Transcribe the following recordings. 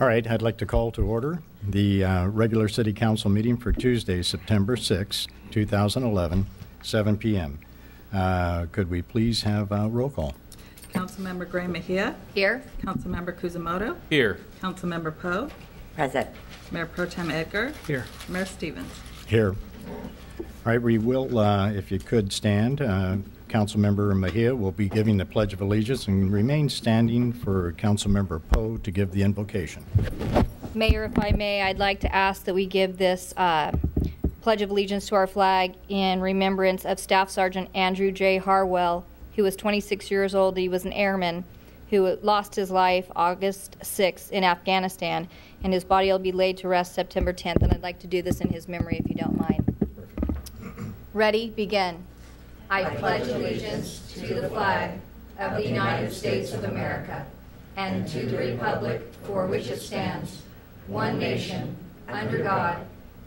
All right, I'd like to call to order the regular City Council meeting for Tuesday, September 6, 2011, 7 p.m. Could we please have a roll call? Councilmember Graham-Mejia. Here. Councilmember Kuzumoto. Here. Councilmember Poe. Present. Mayor Pro Tem Edgar. Here. Mayor Stevens. Here. All right, we will, if you could stand, Councilmember Mejia will be giving the Pledge of Allegiance and remain standing for Councilmember Poe to give the invocation. Mayor, if I may, I'd like to ask that we give this Pledge of Allegiance to our flag in remembrance of Staff Sergeant Andrew J. Harwell, who was 26 years old. He was an airman who lost his life August 6th in Afghanistan, and his body will be laid to rest September 10th, and I'd like to do this in his memory if you don't mind. Ready? Begin. I pledge allegiance to the flag of the United States of America and to the republic for which it stands, one nation, under God,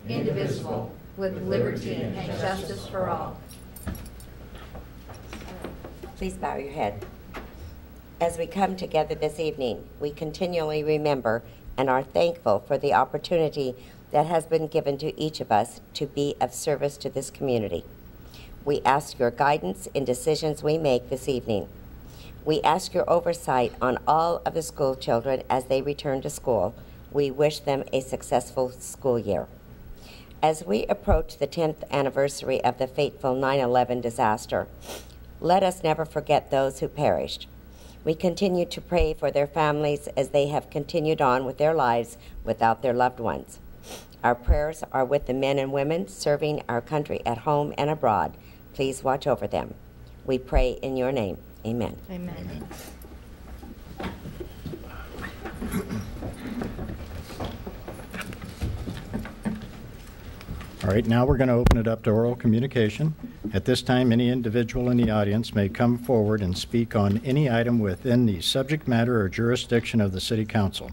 indivisible, with liberty and justice for all. Please bow your head. As we come together this evening, we continually remember and are thankful for the opportunity that has been given to each of us to be of service to this community. We ask your guidance in decisions we make this evening. We ask your oversight on all of the school children as they return to school. We wish them a successful school year. As we approach the 10th anniversary of the fateful 9/11 disaster, let us never forget those who perished. We continue to pray for their families as they have continued on with their lives without their loved ones. Our prayers are with the men and women serving our country at home and abroad. Please watch over them. We pray in your name. Amen. Amen. All right, now we're going to open it up to oral communication. At this time, any individual in the audience may come forward and speak on any item within the subject matter or jurisdiction of the City Council.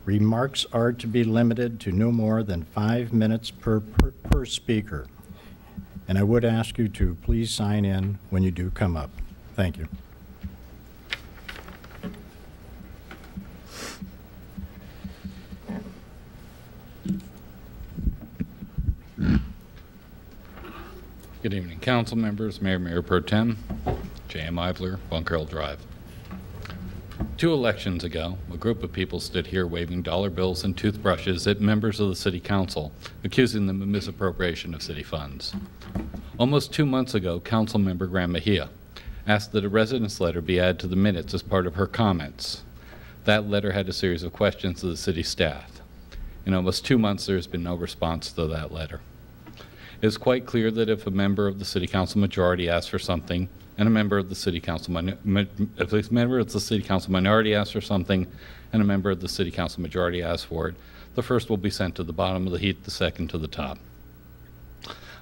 Remarks are to be limited to no more than 5 minutes per speaker. And I would ask you to please sign in when you do come up. Thank you. Good evening, council members, Mayor Pro Tem, J.M. Ivler, Bunker Hill Drive. 2 elections ago, a group of people stood here waving dollar bills and toothbrushes at members of the City Council, accusing them of misappropriation of city funds. Almost 2 months ago, Councilmember Graham-Mejia asked that a residence letter be added to the minutes as part of her comments. That letter had a series of questions to the city staff. In almost 2 months, there has been no response to that letter. It is quite clear that if a member of the City Council majority asks for something, and a member of the City Council minority asks for something, and a member of the City Council majority asks for it, the first will be sent to the bottom of the heap, the second to the top.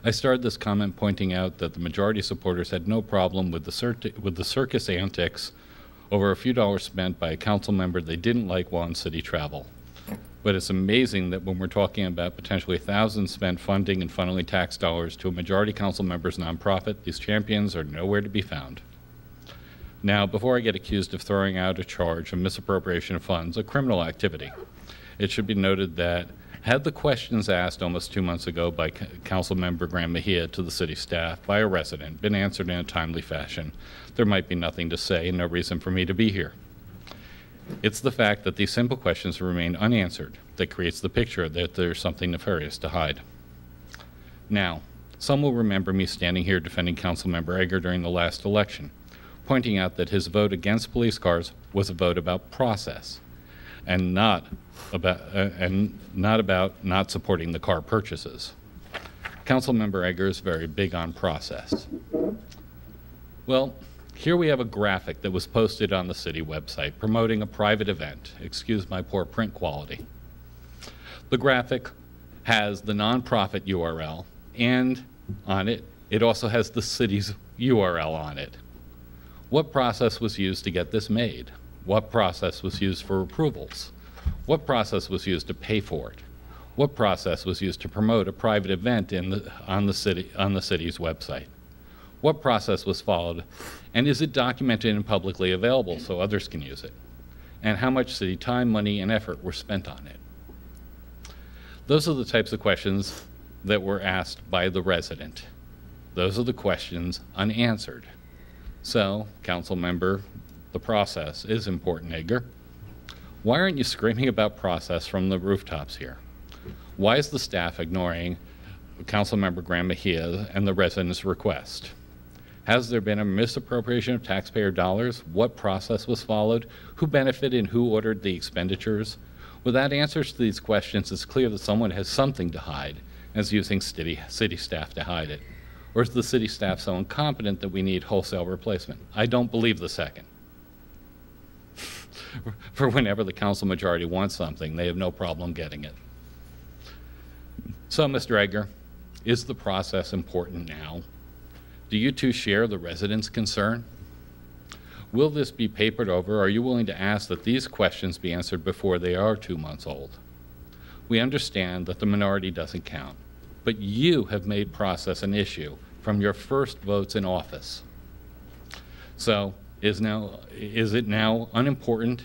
I started this comment pointing out that the majority supporters had no problem with the circus antics over a few dollars spent by a council member they didn't like while on city travel. But it's amazing that when we're talking about potentially thousands spent funding and funneling tax dollars to a majority council member's nonprofit, these champions are nowhere to be found. Now, before I get accused of throwing out a charge of misappropriation of funds, a criminal activity, it should be noted that had the questions asked almost 2 months ago by Councilmember Graham-Mejia to the city staff by a resident been answered in a timely fashion, there might be nothing to say and no reason for me to be here. It's the fact that these simple questions remain unanswered that creates the picture that there's something nefarious to hide. Now, some will remember me standing here defending Councilmember Edgar during the last election, pointing out that his vote against police cars was a vote about process and not about not supporting the car purchases. Councilmember Edgar is very big on process. Well, here we have a graphic that was posted on the city website promoting a private event. Excuse my poor print quality. The graphic has the nonprofit URL, and on it, it also has the city's URL on it. What process was used to get this made? What process was used for approvals? What process was used to pay for it? What process was used to promote a private event on the city's website? What process was followed, and is it documented and publicly available so others can use it? and how much city time, money, and effort were spent on it? Those are the types of questions that were asked by the resident. Those are the questions unanswered. So, council member, the process is important, Edgar. Why aren't you screaming about process from the rooftops here? Why is the staff ignoring Councilmember Graham-Mejia and the residents' request? Has there been a misappropriation of taxpayer dollars? What process was followed? Who benefited and who ordered the expenditures? Without answers to these questions, it's clear that someone has something to hide and is using city staff to hide it. Or is the city staff so incompetent that we need wholesale replacement? I don't believe the second. For whenever the council majority wants something, they have no problem getting it. So, Mr. Edgar, is the process important now? Do you two share the residents' concern? Will this be papered over, or are you willing to ask that these questions be answered before they are 2 months old? We understand that the minority doesn't count, but you have made process an issue from your first votes in office. So, is it now unimportant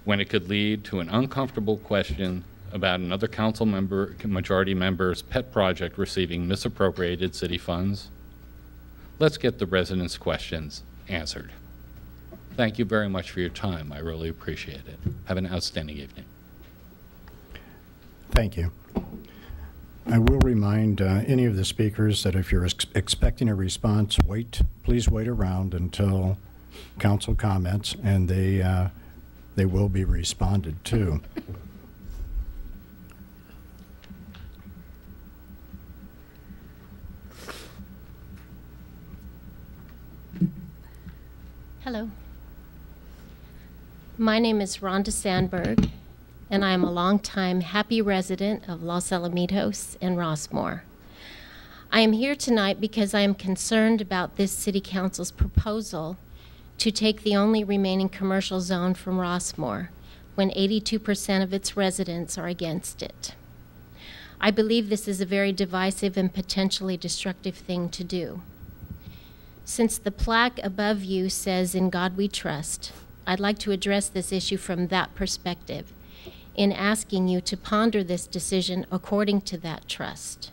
when it could lead to an uncomfortable question about another council member, majority member's pet project receiving misappropriated city funds? Let's get the residents' questions answered. Thank you very much for your time. I really appreciate it. Have an outstanding evening. Thank you. I will remind any of the speakers that if you're expecting a response, please wait around until council comments, and they will be responded to. Hello. My name is Rhonda Sandberg, and I am a longtime happy resident of Los Alamitos and Rossmore. I am here tonight because I am concerned about this City Council's proposal to take the only remaining commercial zone from Rossmore when 82% of its residents are against it. I believe this is a very divisive and potentially destructive thing to do. Since the plaque above you says, "In God We Trust," I'd like to address this issue from that perspective in asking you to ponder this decision according to that trust.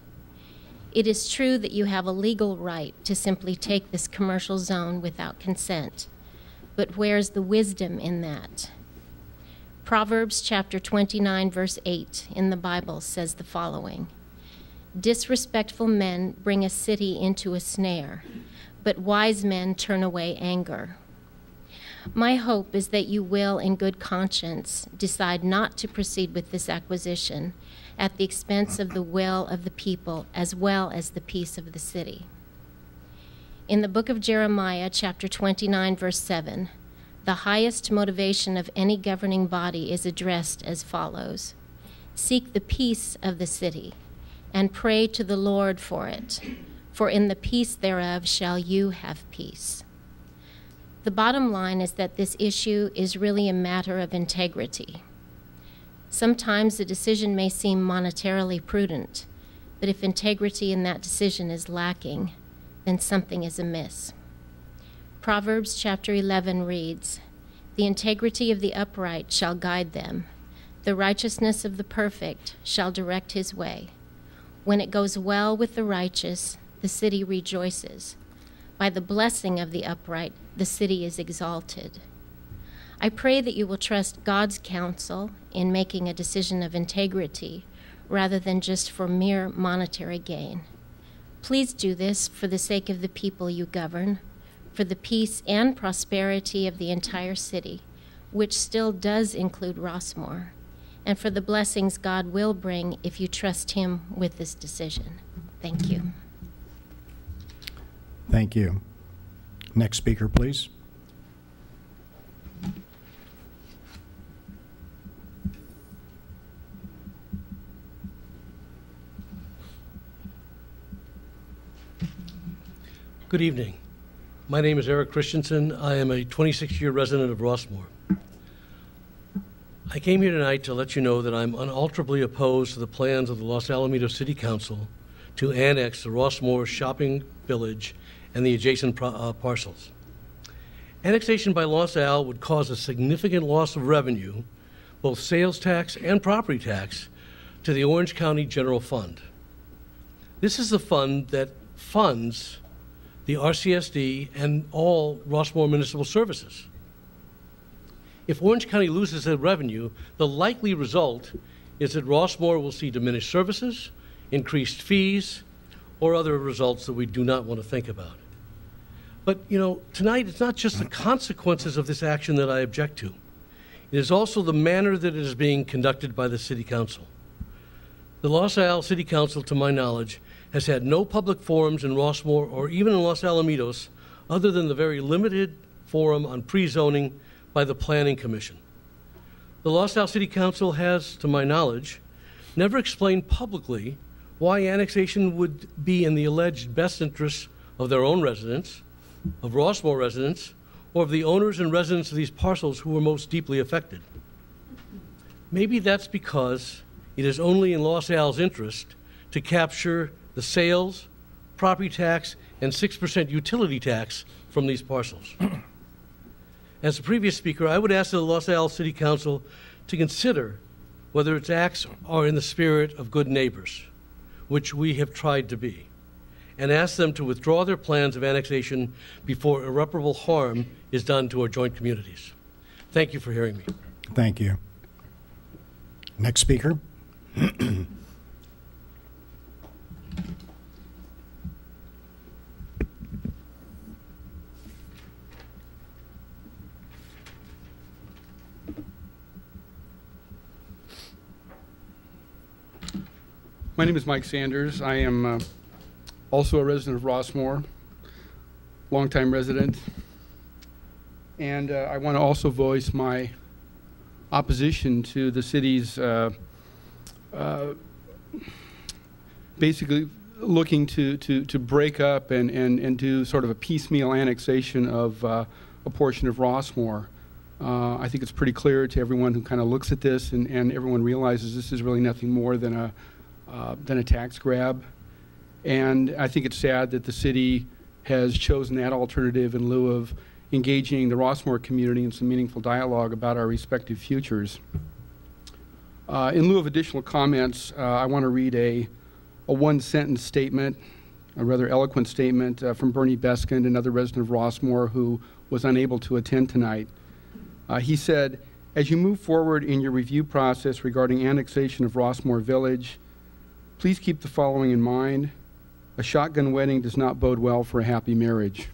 It is true that you have a legal right to simply take this commercial zone without consent, but where's the wisdom in that? Proverbs chapter 29, verse 8 in the Bible says the following: "Disrespectful men bring a city into a snare, but wise men turn away anger." My hope is that you will, in good conscience, decide not to proceed with this acquisition at the expense of the will of the people as well as the peace of the city. In the book of Jeremiah, chapter 29, verse 7, the highest motivation of any governing body is addressed as follows: "Seek the peace of the city and pray to the Lord for it, for in the peace thereof shall you have peace." The bottom line is that this issue is really a matter of integrity. Sometimes the decision may seem monetarily prudent, but if integrity in that decision is lacking, then something is amiss. Proverbs chapter 11 reads, "The integrity of the upright shall guide them. The righteousness of the perfect shall direct his way. When it goes well with the righteous, the city rejoices. By the blessing of the upright, the city is exalted." I pray that you will trust God's counsel in making a decision of integrity rather than just for mere monetary gain. Please do this for the sake of the people you govern, for the peace and prosperity of the entire city, which still does include Rossmore, and for the blessings God will bring if you trust Him with this decision. Thank you. Thank you. Next speaker, please. Good evening. My name is Eric Christiansen. I am a 26-year resident of Rossmore. I came here tonight to let you know that I'm unalterably opposed to the plans of the Los Alamitos City Council to annex the Rossmore shopping village and the adjacent parcels. Annexation by Los Al would cause a significant loss of revenue, both sales tax and property tax, to the Orange County General Fund. This is the fund that funds the RCSD and all Rossmore municipal services. If Orange County loses that revenue, the likely result is that Rossmore will see diminished services, increased fees, or other results that we do not want to think about. But, you know, tonight it's not just the consequences of this action that I object to. It is also the manner that it is being conducted by the City Council. The Los Al City Council, to my knowledge, has had no public forums in Rossmore or even in Los Alamitos other than the very limited forum on pre-zoning by the Planning Commission. The Los Al City Council has, to my knowledge, never explained publicly why annexation would be in the alleged best interests of their own residents, of Rossmore residents, or of the owners and residents of these parcels who were most deeply affected. Maybe that's because it is only in Los Al's interest to capture the sales, property tax, and 6% utility tax from these parcels. As the previous speaker, I would ask the Los Al City Council to consider whether its acts are in the spirit of good neighbors, which we have tried to be, and ask them to withdraw their plans of annexation before irreparable harm is done to our joint communities. Thank you for hearing me. Thank you. Next speaker. My name is Mike Sanders. I am also a resident of Rossmore, longtime resident, and I want to also voice my opposition to the city's basically looking to break up and do sort of a piecemeal annexation of a portion of Rossmore. I think it's pretty clear to everyone who kind of looks at this, and everyone realizes this is really nothing more than a tax grab. And I think it's sad that the city has chosen that alternative in lieu of engaging the Rossmore community in some meaningful dialogue about our respective futures. In lieu of additional comments, I want to read a one-sentence statement, a rather eloquent statement from Bernie Beskind, another resident of Rossmore who was unable to attend tonight. He said, "As you move forward in your review process regarding annexation of Rossmore Village, please keep the following in mind. A shotgun wedding does not bode well for a happy marriage."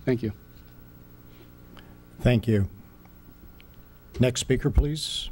Thank you. Thank you. Next speaker, please.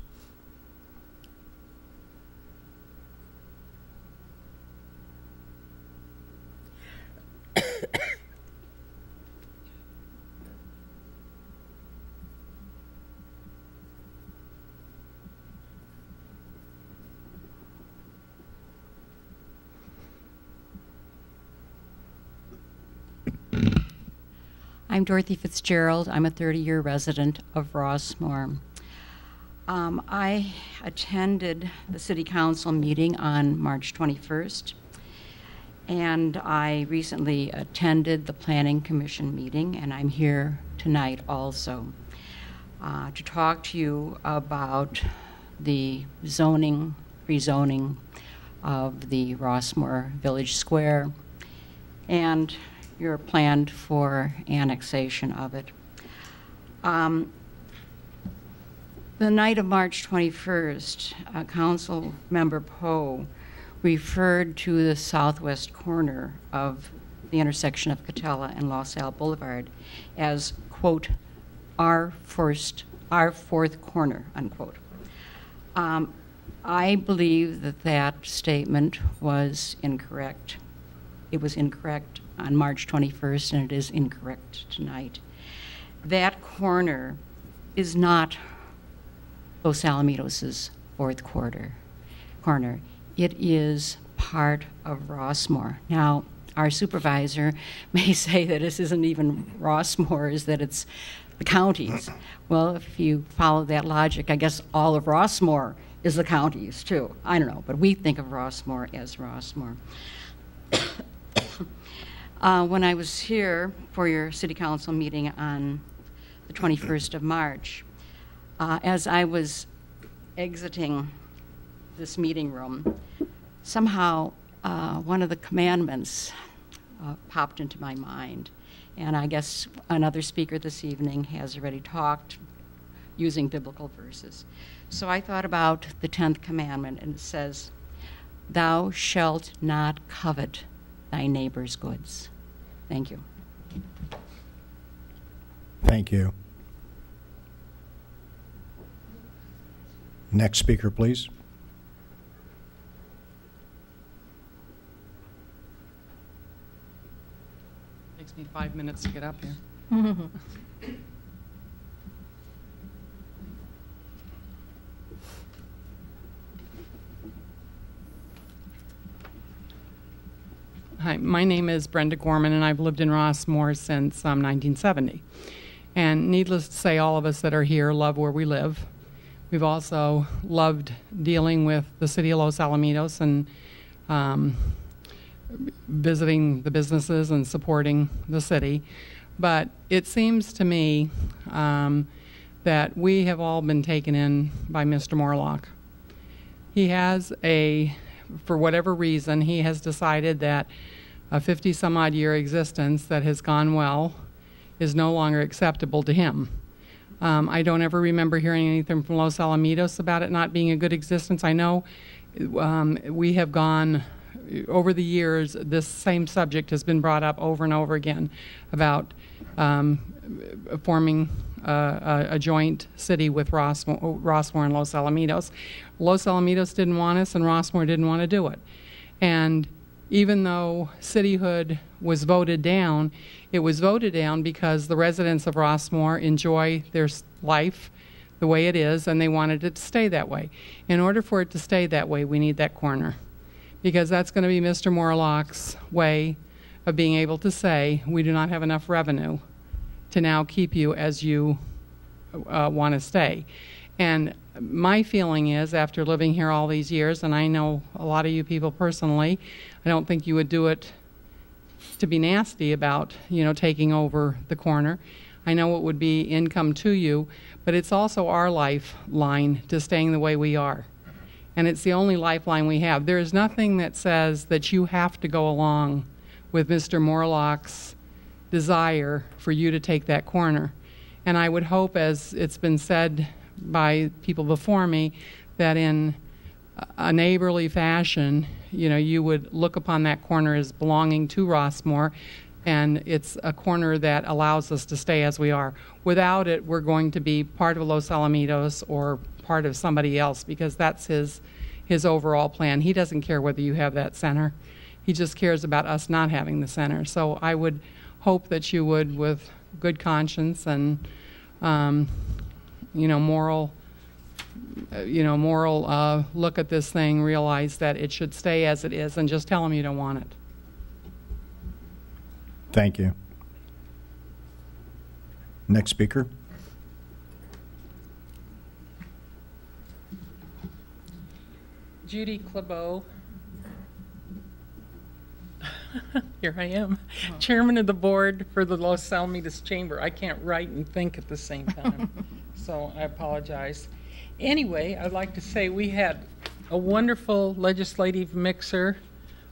I'm Dorothy Fitzgerald. I'm a 30-year resident of Rossmore. I attended the City Council meeting on March 21st, and I recently attended the Planning Commission meeting, and I'm here tonight also to talk to you about the rezoning of the Rossmore Village Square and your planned for annexation of it. The night of March 21st, Council Member Poe referred to the southwest corner of the intersection of Catella and Los Al Boulevard as, quote, our fourth corner, unquote. I believe that that statement was incorrect. It was incorrect on March 21st, and it is incorrect tonight. That corner is not Los Alamitos' fourth corner. It is part of Rossmore. Now, our supervisor may say that this isn't even Rossmore, is that it's the counties. Well, if you follow that logic, I guess all of Rossmore is the counties too. I don't know, but we think of Rossmore as Rossmore. When I was here for your City Council meeting on the 21st of March. As I was exiting this meeting room, somehow one of the commandments popped into my mind. And I guess another speaker this evening has already talked using biblical verses. So I thought about the 10th commandment, and it says, "Thou shalt not covet thy neighbor's goods." Thank you. Thank you. Next speaker, please. Takes me 5 minutes to get up here. Hi, my name is Brenda Gorman, and I've lived in Rossmore since 1970. And needless to say, all of us that are here love where we live. We've also loved dealing with the city of Los Alamitos and visiting the businesses and supporting the city. But it seems to me that we have all been taken in by Mr. Morlock. He has for whatever reason, he has decided that a 50-some-odd-year existence that has gone well is no longer acceptable to him. I don't ever remember hearing anything from Los Alamitos about it not being a good existence. I know we have gone, over the years, this same subject has been brought up over and over again about forming a joint city with Rossmore and Los Alamitos. Los Alamitos didn't want us, and Rossmore didn't want to do it. And even though cityhood was voted down, it was voted down because the residents of Rossmore enjoy their life the way it is, and they wanted it to stay that way. In order for it to stay that way, we need that corner, because that's going to be Mr. Morlock's way of being able to say, we do not have enough revenue to now keep you as you want to stay. And my feeling is, after living here all these years, and I know a lot of you people personally, I don't think you would do it to be nasty about, taking over the corner. I know it would be income to you, but it's also our lifeline to staying the way we are. And it's the only lifeline we have. There is nothing that says that you have to go along with Mr. Morlock's desire for you to take that corner. And I would hope, as it's been said by people before me, that in a neighborly fashion, you would look upon that corner as belonging to Rossmore, and it's a corner that allows us to stay as we are. Without it, we're going to be part of Los Alamitos or part of somebody else, because that's his overall plan. He doesn't care whether you have that center. He just cares about us not having the center. So I would hope that you would, with good conscience and moral look at this thing, realize that it should stay as it is, and just tell them you don't want it. Thank you. Next speaker. Judy Klabough. Here I am, chairman of the board for the Los Alamitos Chamber. I can't write and think at the same time, so I apologize. Anyway, I'd like to say we had a wonderful legislative mixer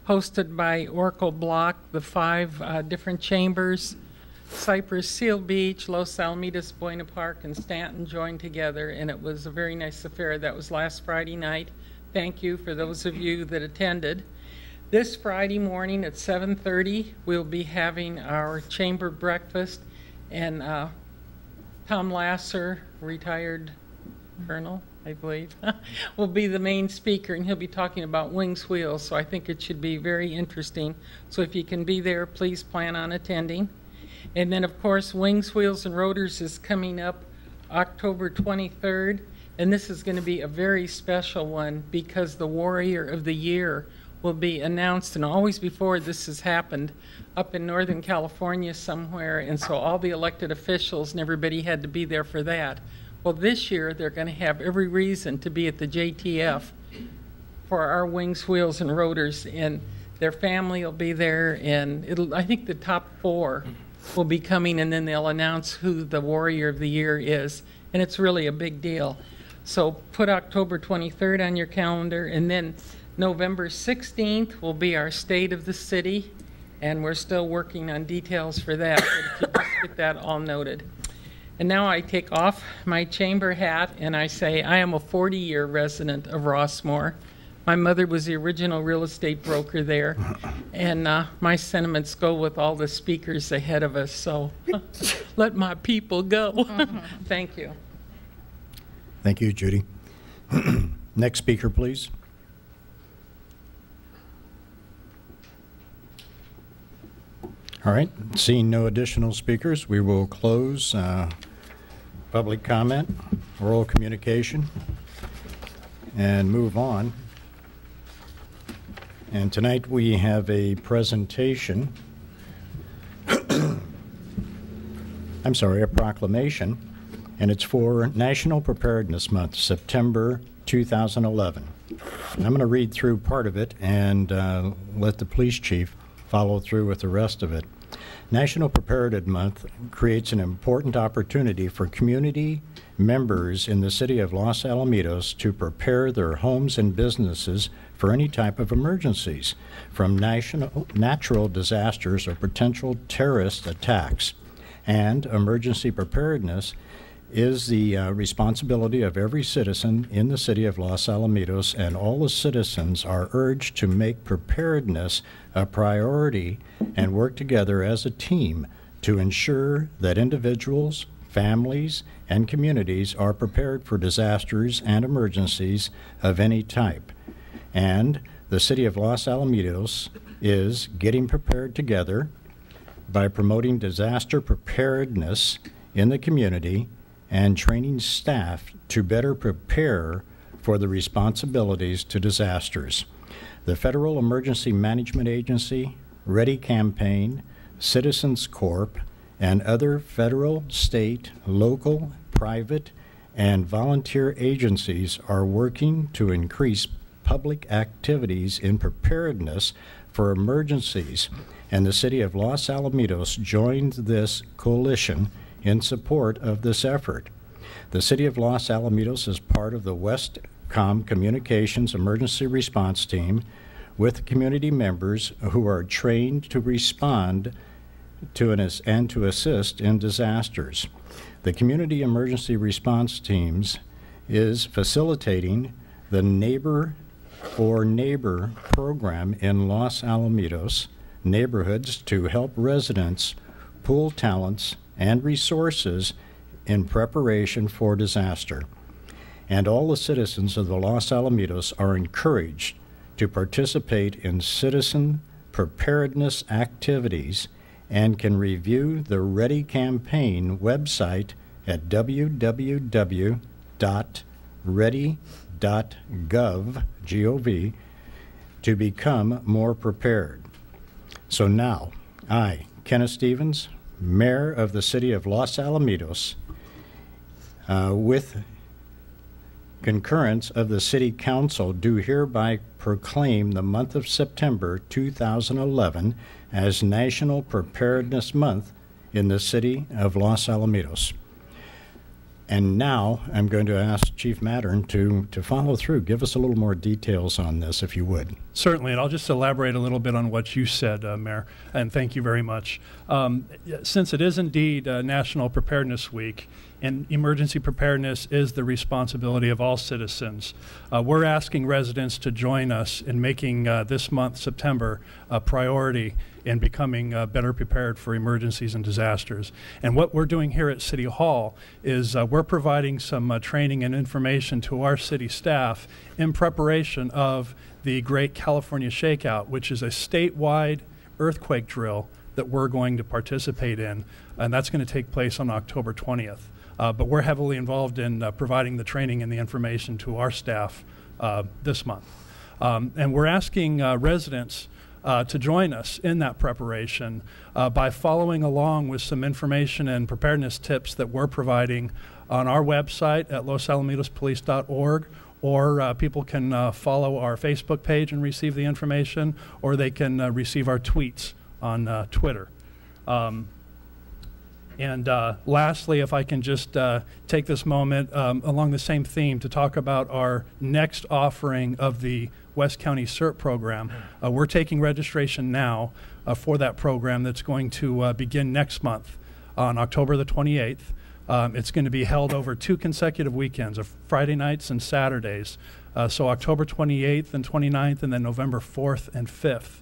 hosted by Oracle Block, the 5 different chambers. Cypress, Seal Beach, Los Alamitos, Buena Park, and Stanton joined together, and it was a very nice affair. That was last Friday night. Thank you for those of you that attended. This Friday morning at 7:30, we'll be having our chamber breakfast, and Tom Lasser, retired colonel, I believe, will be the main speaker, and he'll be talking about wings wheels, so I think it should be very interesting. So if you can be there, please plan on attending. And then, of course, Wings, Wheels, and Rotors is coming up October 23rd, and this is going to be a very special one because the Warrior of the Year will be announced, and always before this has happened, up in Northern California somewhere, and so all the elected officials and everybody had to be there for that. Well, this year they're going to have every reason to be at the JTF for our Wings, Wheels, and Rotors, and their family will be there, and I think the top 4 will be coming, and then they'll announce who the Warrior of the Year is, and it's really a big deal. So put October 23rd on your calendar, and then November 16th will be our State of the City, and we're still working on details for that, but if you just get that all noted. And now I take off my chamber hat and I say I am a 40-year resident of Rossmore. My mother was the original real estate broker there, and my sentiments go with all the speakers ahead of us, so let my people go. Thank you. Thank you, Judy. Next speaker, please. All right, seeing no additional speakers, we will close public comment, oral communication, and move on. And tonight we have a presentation, I'm sorry, a proclamation, and it's for National Preparedness Month, September 2011. I'm going to read through part of it and let the police chief follow through with the rest of it. National Preparedness Month creates an important opportunity for community members in the city of Los Alamitos to prepare their homes and businesses for any type of emergencies, from natural disasters or potential terrorist attacks. And emergency preparedness is the responsibility of every citizen in the city of Los Alamitos, and all the citizens are urged to make preparedness a priority and work together as a team to ensure that individuals, families, and communities are prepared for disasters and emergencies of any type. And the city of Los Alamitos is getting prepared together by promoting disaster preparedness in the community and training staff to better prepare for the responsibilities to disasters. The Federal Emergency Management Agency, Ready Campaign, Citizens Corp., and other federal, state, local, private, and volunteer agencies are working to increase public activities in preparedness for emergencies, and the city of Los Alamitos joined this coalition in support of this effort. The city of Los Alamitos is part of the Westcom Communications Emergency Response Team with community members who are trained to respond to and to assist in disasters. The Community Emergency Response Teams is facilitating the Neighbor for Neighbor program in Los Alamitos neighborhoods to help residents pool talents and resources in preparation for disaster. And all the citizens of the Los Alamitos are encouraged to participate in citizen preparedness activities and can review the Ready Campaign website at www.ready.gov to become more prepared. So now, I, Kenneth Stevens, Mayor of the City of Los Alamitos, with concurrence of the City Council, do hereby proclaim the month of September 2011 as National Preparedness Month in the City of Los Alamitos. And now I'm going to ask Chief Mattern to follow through. Give us a little more details on this, if you would. Certainly, and I'll just elaborate a little bit on what you said, Mayor, and thank you very much. Since it is indeed National Preparedness Week, and emergency preparedness is the responsibility of all citizens, we're asking residents to join us in making this month, September, a priority in becoming better prepared for emergencies and disasters. And what we're doing here at City Hall is we're providing some training and information to our city staff in preparation of the Great California Shakeout, which is a statewide earthquake drill that we're going to participate in, and that's going to take place on October 20th. But we're heavily involved in providing the training and the information to our staff this month. And we're asking residents to join us in that preparation by following along with some information and preparedness tips that we're providing on our website at losalamidospolice.org, or people can follow our Facebook page and receive the information, or they can receive our tweets on Twitter. And lastly, if I can just take this moment along the same theme to talk about our next offering of the West County CERT program. We're taking registration now for that program that's going to begin next month on October the 28th. It's going to be held over 2 consecutive weekends of Friday nights and Saturdays. So October 28th and 29th, and then November 4th and 5th.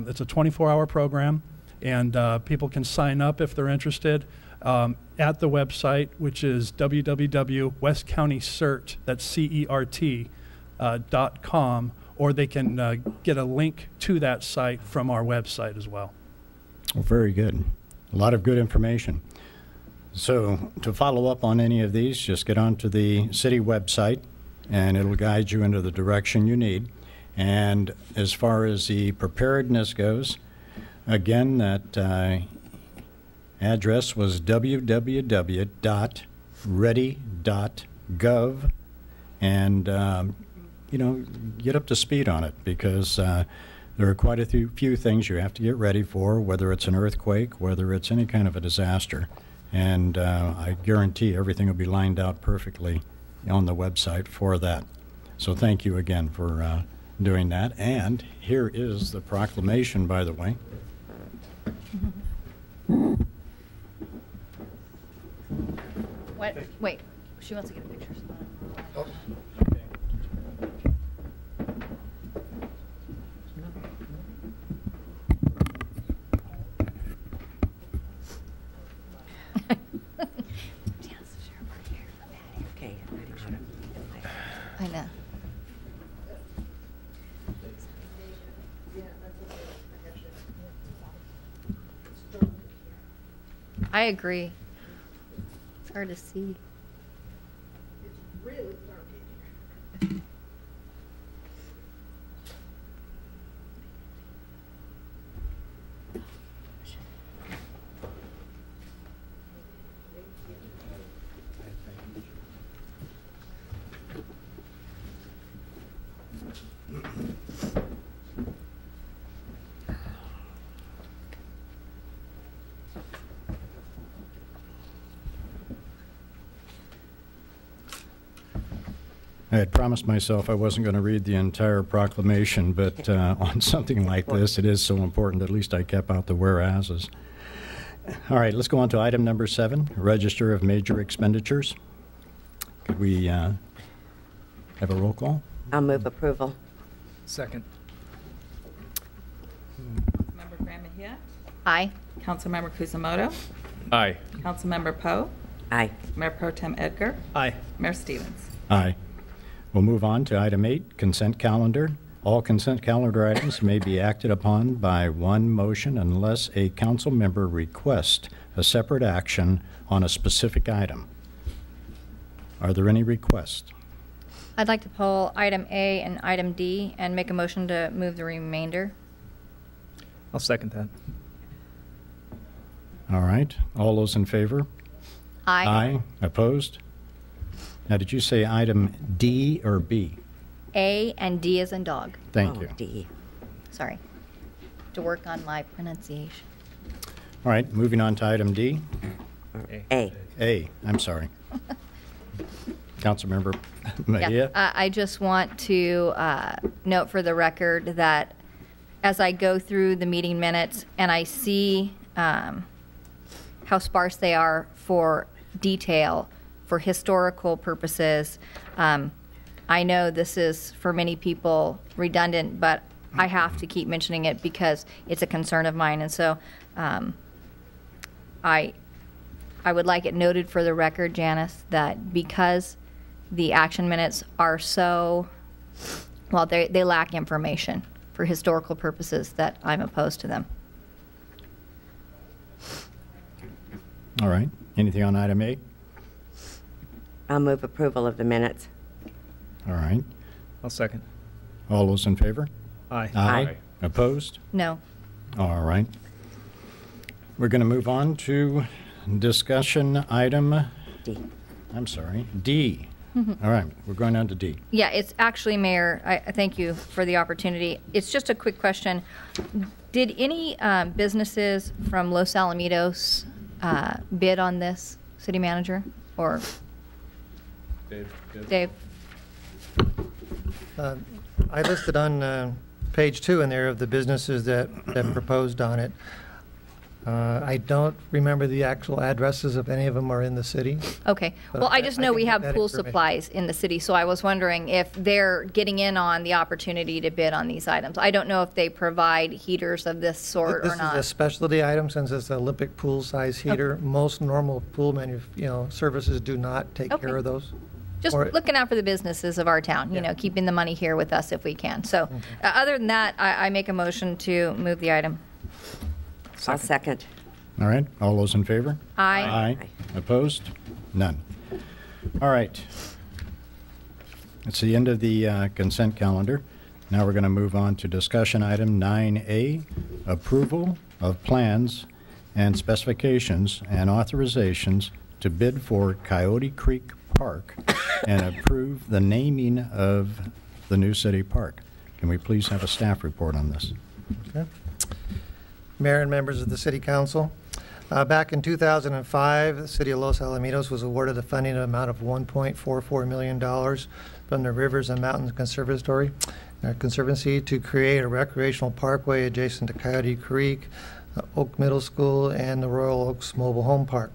It's a 24-hour program, and people can sign up if they're interested at the website, which is www.westcountyscert, that's C-E-R-T, .com, or they can get a link to that site from our website as well. Well, very good. A lot of good information. So to follow up on any of these, just get onto the city website, and it'll guide you into the direction you need. And as far as the preparedness goes, again, that address was www.ready.gov, and you know, get up to speed on it, because there are quite a few things you have to get ready for, whether it's an earthquake, whether it's any kind of a disaster. And I guarantee everything will be lined out perfectly on the website for that. So thank you again for doing that. And here is the proclamation, by the way. What? Wait, she wants to get a picture. Oh. I know. I agree. It's hard to see. It's really dark in here. I had promised myself I wasn't going to read the entire proclamation, but on something like this, it is so important, at least I kept out the whereases. All right, let's go on to item number 7, Register of Major Expenditures. Could we have a roll call? I'll move approval. Second. Councilmember Graham-Mejia. Aye. Councilmember Kusamoto. Aye. Councilmember Poe. Aye. Mayor Pro Tem Edgar. Aye. Mayor Stevens. Aye. We'll move on to item 8, consent calendar. All consent calendar items may be acted upon by one motion unless a council member requests a separate action on a specific item. Are there any requests? I'd like to pull item A and item D and make a motion to move the remainder. I'll second that. All right. All those in favor? Aye. Aye. Opposed? Now, did you say item D or B? A and D as in dog. Thank you. D. Sorry. To work on my pronunciation. All right. Moving on to item D. A. A. I'm sorry. Councilmember Mejia. Yeah, I just want to note for the record that as I go through the meeting minutes and I see how sparse they are for detail, for historical purposes, I know this is for many people redundant, but I have to keep mentioning it because it's a concern of mine. And so I would like it noted for the record, Janice, that because the action minutes are so, well, they lack information for historical purposes, that I'm opposed to them. All right. Anything on item A? I'll move approval of the minutes. All right. I'll second. All those in favor? Aye. Aye. Opposed? No. All right. We're going to move on to discussion item D. I'm sorry, D. All right, we're going on to D. Yeah, it's actually, Mayor, I thank you for the opportunity. It's just a quick question. Did any businesses from Los Alamitos bid on this, city manager? Or Dave? I listed on page 2 in there of the businesses that proposed on it. I don't remember the actual addresses if any of them are in the city. Okay. But Well, I just know can we get have that pool information. supplies in the city, so I was wondering if they're getting in on the opportunity to bid on these items. I don't know if they provide heaters of this sort This or not. is a specialty item since it's an Olympic pool size heater. Most normal pool services do not take care of those. Just looking out for the businesses of our town, you know, keeping the money here with us if we can. So other than that, I make a motion to move the item. I'll second. All right, all those in favor? Aye. Aye. Opposed? None. All right. It's the end of the consent calendar. Now we're going to move on to discussion item 9A, approval of plans and specifications and authorizations to bid for Coyote Creek Park and approve the naming of the new city park. Can we please have a staff report on this? Okay. Mayor and members of the City Council, back in 2005, the City of Los Alamitos was awarded a funding amount of $1.44 million from the Rivers and Mountains Conservancy to create a recreational parkway adjacent to Coyote Creek, Oak Middle School, and the Royal Oaks Mobile Home Park.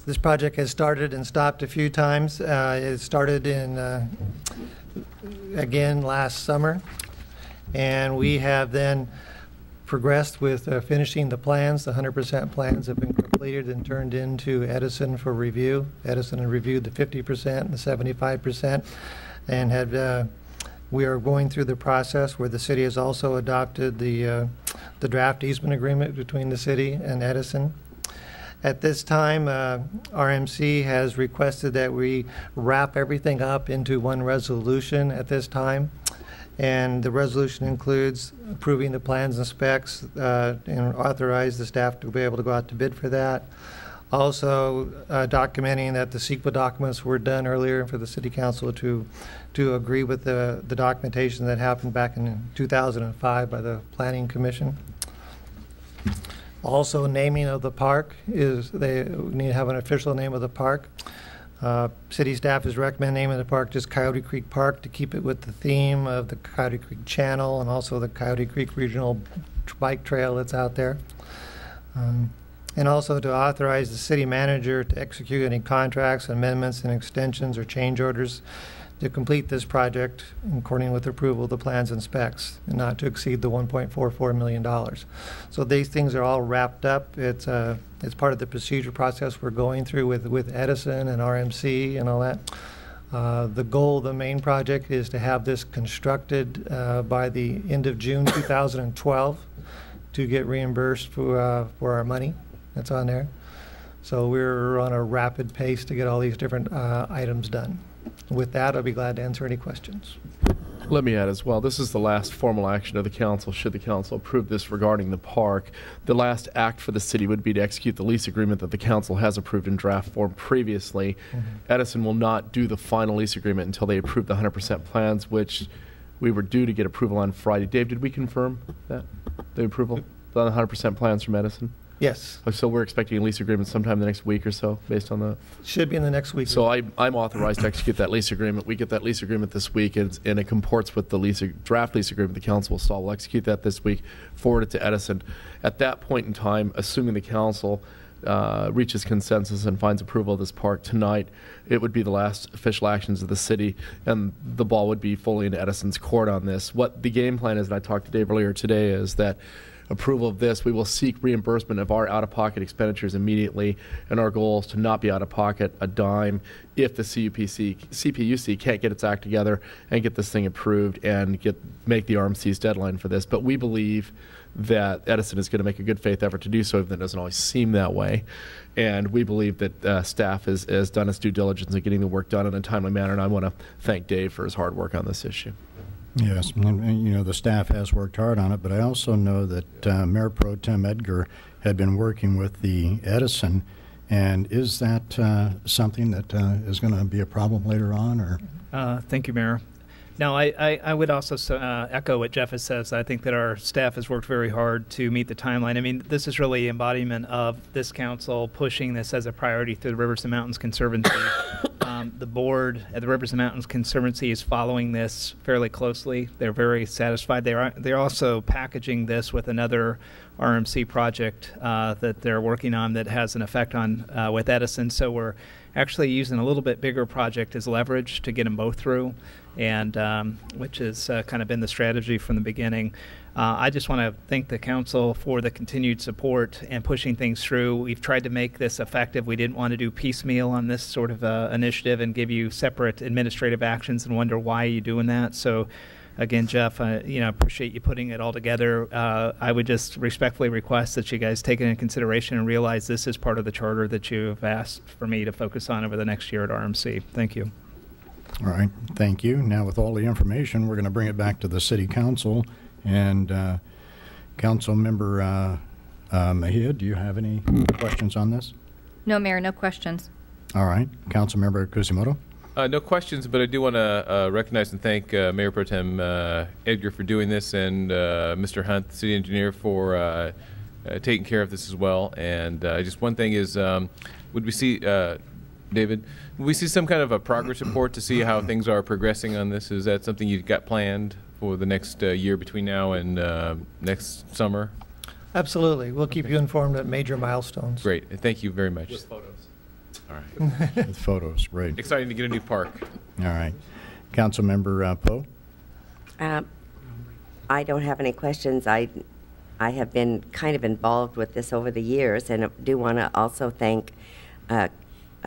This project has started and stopped a few times. It started again last summer, and we have then progressed with finishing the plans. The 100% plans have been completed and turned into Edison for review. Edison had reviewed the 50% and the 75%, and we are going through the process where the city has also adopted the draft easement agreement between the city and Edison. At this time, RMC has requested that we wrap everything up into one resolution at this time. And the resolution includes approving the plans and specs and authorize the staff to be able to go out to bid for that. Also documenting that the CEQA documents were done earlier for the City Council to agree with the documentation that happened back in 2005 by the Planning Commission. Also, naming of the park is they need to have an official name of the park. City staff is recommending naming the park just Coyote Creek Park to keep it with the theme of the Coyote Creek Channel and also the Coyote Creek Regional Bike Trail that's out there. And also to authorize the city manager to execute any contracts, amendments, and extensions or change orders to complete this project according with approval of the plans and specs, and not to exceed the $1.44 million. So these things are all wrapped up. It's part of the procedure process we're going through with Edison and RMC and all that. The goal of the main project is to have this constructed by the end of June 2012 to get reimbursed for our money that's on there. So we're on a rapid pace to get all these different items done. With that, I'll be glad to answer any questions. Let me add as well, this is the last formal action of the council. Should the council approve this regarding the park, the last act for the city would be to execute the lease agreement that the council has approved in draft form previously. Edison will not do the final lease agreement until they approve the 100% plans, which we were due to get approval on Friday. Dave, did we confirm that, the approval on the 100% plans from Edison? Yes. So we're expecting a lease agreement sometime in the next week or so, based on that? Should be in the next week. So I'm authorized to execute that lease agreement. We get that lease agreement this week, and it comports with the draft lease agreement the council will stall. We'll execute that this week, forward it to Edison. At that point in time, assuming the council reaches consensus and finds approval of this park tonight, it would be the last official actions of the city, and the ball would be fully in Edison's court on this. What the game plan is, and I talked to Dave earlier today, is that approval of this, we will seek reimbursement of our out-of-pocket expenditures immediately, and our goal is to not be out-of-pocket a dime if the CPUC can't get its act together and get this thing approved and make the RMC's deadline for this. But we believe that Edison is going to make a good faith effort to do so, even though it doesn't always seem that way. And we believe that staff has done its due diligence in getting the work done in a timely manner, and I want to thank Dave for his hard work on this issue. Yes, and you know, the staff has worked hard on it, but I also know that Mayor Pro Tem Edgar had been working with the Edison, and is that something that is going to be a problem later on, or? Thank you, Mayor. No, I would also echo what Jeff has said. I think that our staff has worked very hard to meet the timeline. I mean, this is really embodiment of this council pushing this as a priority through the Rivers and Mountains Conservancy. The board at the Rivers and Mountains Conservancy is following this fairly closely. They're very satisfied. They're also packaging this with another RMC project that they're working on that has an effect on with Edison. So we're actually using a little bit bigger project as leverage to get them both through, and which has kind of been the strategy from the beginning. I just want to thank the council for the continued support and pushing things through. We've tried to make this effective. We didn't want to do piecemeal on this sort of initiative and give you separate administrative actions and wonder why you're doing that. So again, Jeff, appreciate you putting it all together. I would just respectfully request that you guys take it into consideration and realize this is part of the charter that you've asked for me to focus on over the next year at RMC. Thank you. All right, thank you. Now, with all the information, we're going to bring it back to the City Council. And Council Member Mejia, do you have any questions on this? No, Mayor, no questions. All right. Council Member Kusamoto? No questions, but I do want to recognize and thank Mayor Pro Tem Edgar for doing this, and Mr. Hunt, the city engineer, for taking care of this as well. And just one thing is, would we see, David, would we see some kind of a progress report to see how things are progressing on this? Is that something you've got planned for the next year between now and next summer? Absolutely. We'll keep you informed at major milestones. Great. Thank you very much. With photos. All right. With photos, great. Exciting to get a new park. All right. Council Member Poe? I don't have any questions. I have been kind of involved with this over the years, and I do want to also thank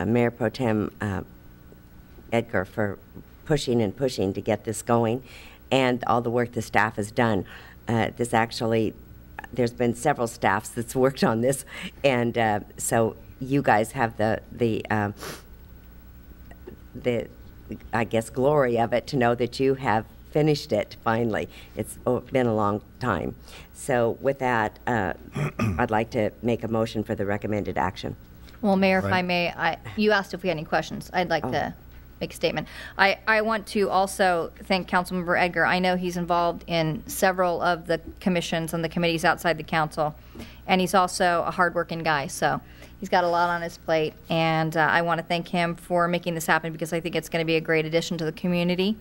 Mayor Pro Tem Edgar for pushing to get this going, and all the work the staff has done. There's been several staffs that's worked on this, and so you guys have the I guess glory of it to know that you have finished it finally. It's been a long time. So with that, I'd like to make a motion for the recommended action. Well, Mayor, if I may, you asked if we had any questions. I'd like to make a statement. I want to also thank Councilmember Edgar. I know he's involved in several of the commissions and the committees outside the council, and he's also a hardworking guy, so he's got a lot on his plate, and I want to thank him for making this happen because I think it's going to be a great addition to the community.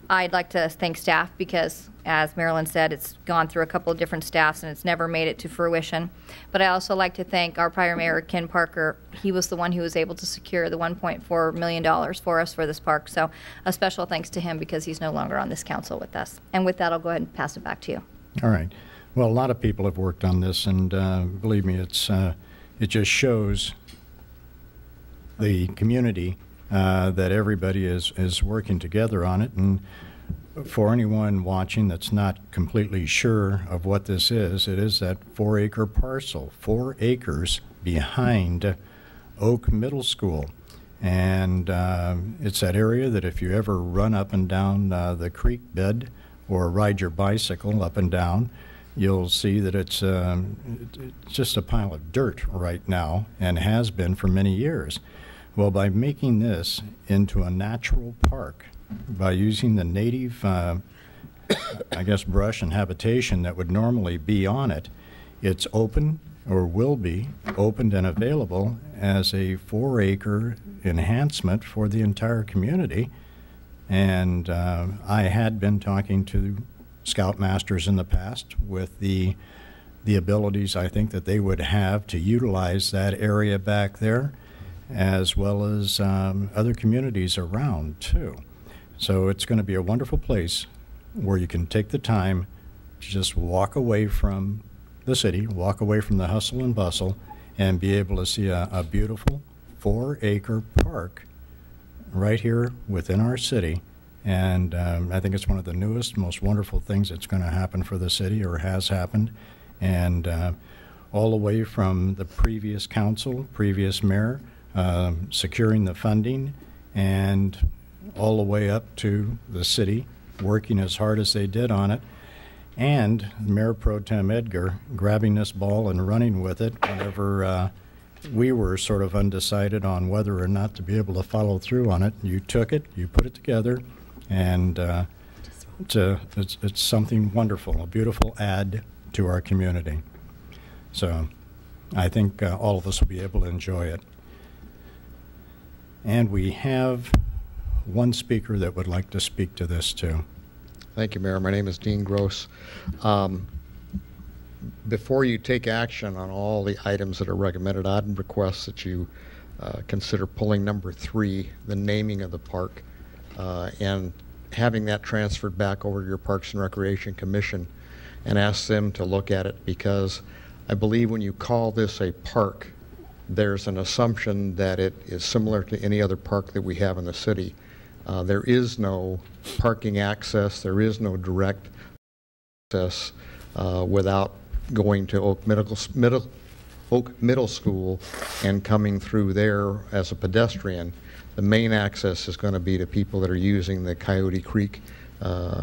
I'd like to thank staff because, as Marilyn said, it's gone through a couple of different staffs and it's never made it to fruition. But I also like to thank our prior mayor, Ken Parker. He was the one who was able to secure the $1.4 million for us for this park. So a special thanks to him because he's no longer on this council with us. And with that, I'll go ahead and pass it back to you. All right. Well, a lot of people have worked on this, and believe me, it just shows the community that everybody is working together on it. And for anyone watching that's not completely sure of what this is, it is that 4-acre parcel, 4 acres behind Oak Middle School. And it's that area that if you ever run up and down the creek bed or ride your bicycle up and down, you'll see that it's just a pile of dirt right now and has been for many years. Well, by making this into a natural park, by using the native, I guess, brush and habitation that would normally be on it, it's open, or will be, opened and available as a 4-acre enhancement for the entire community. And I had been talking to Scoutmasters in the past with the abilities I think that they would have to utilize that area back there, as well as other communities around too. So it's going to be a wonderful place where you can take the time to just walk away from the city, walk away from the hustle and bustle, and be able to see a beautiful 4-acre park right here within our city. And I think it's one of the newest, most wonderful things that's going to happen for the city, or has happened. And all the way from the previous council, previous mayor, securing the funding, and all the way up to the city working as hard as they did on it, and Mayor Pro Tem Edgar grabbing this ball and running with it whenever we were sort of undecided on whether or not to be able to follow through on it. You took it, you put it together, and it's something wonderful, a beautiful add to our community. So I think all of us will be able to enjoy it. And we have one speaker that would like to speak to this too. Thank you, Mayor. My name is Dean Gross. Before you take action on all the items that are recommended, I'd request that you consider pulling number 3, the naming of the park, and having that transferred back over to your Parks and Recreation Commission and ask them to look at it, because I believe when you call this a park, there's an assumption that it is similar to any other park that we have in the city. There is no parking access, there is no direct access without going to Oak Middle School and coming through there as a pedestrian. The main access is going to be to people that are using the Coyote Creek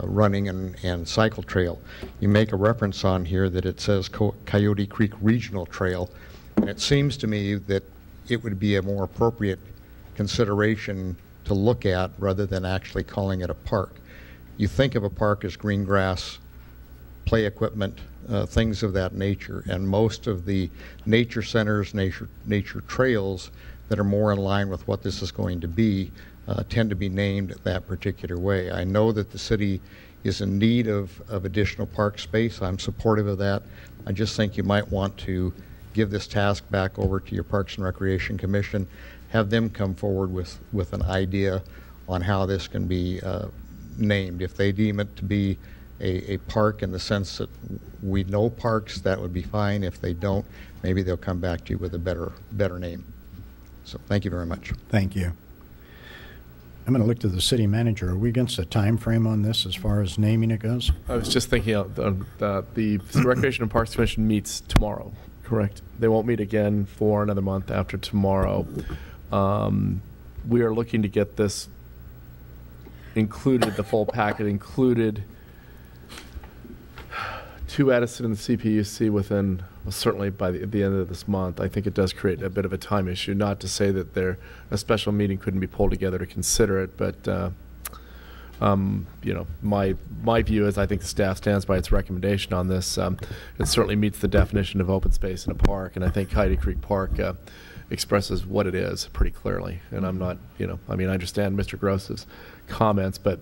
running and cycle trail. You make a reference on here that it says Coyote Creek Regional Trail, and it seems to me that it would be a more appropriate consideration to look at rather than actually calling it a park. You think of a park as green grass, play equipment, things of that nature, and most of the nature centers, nature trails that are more in line with what this is going to be tend to be named that particular way. I know that the city is in need of additional park space. I'm supportive of that. I just think you might want to give this task back over to your Parks and Recreation Commission, have them come forward with an idea on how this can be named. If they deem it to be a park in the sense that we know parks, that would be fine. If they don't, maybe they'll come back to you with a better name. So thank you very much. Thank you. I'm going to look to the city manager. Are we against a time frame on this as far as naming it goes? I was just thinking the Recreation and Parks Commission meets tomorrow, correct? They won't meet again for another month after tomorrow. We are looking to get this included, the full packet included, to Edison and the CPUC within, well, certainly by the end of this month. I think it does create a bit of a time issue. Not to say that a special meeting couldn't be pulled together to consider it, but you know, my view is I think the staff stands by its recommendation on this. It certainly meets the definition of open space in a park, and I think Coyote Creek Park expresses what it is pretty clearly. And I'm not, you know, I mean, I understand Mr. Gross's comments, but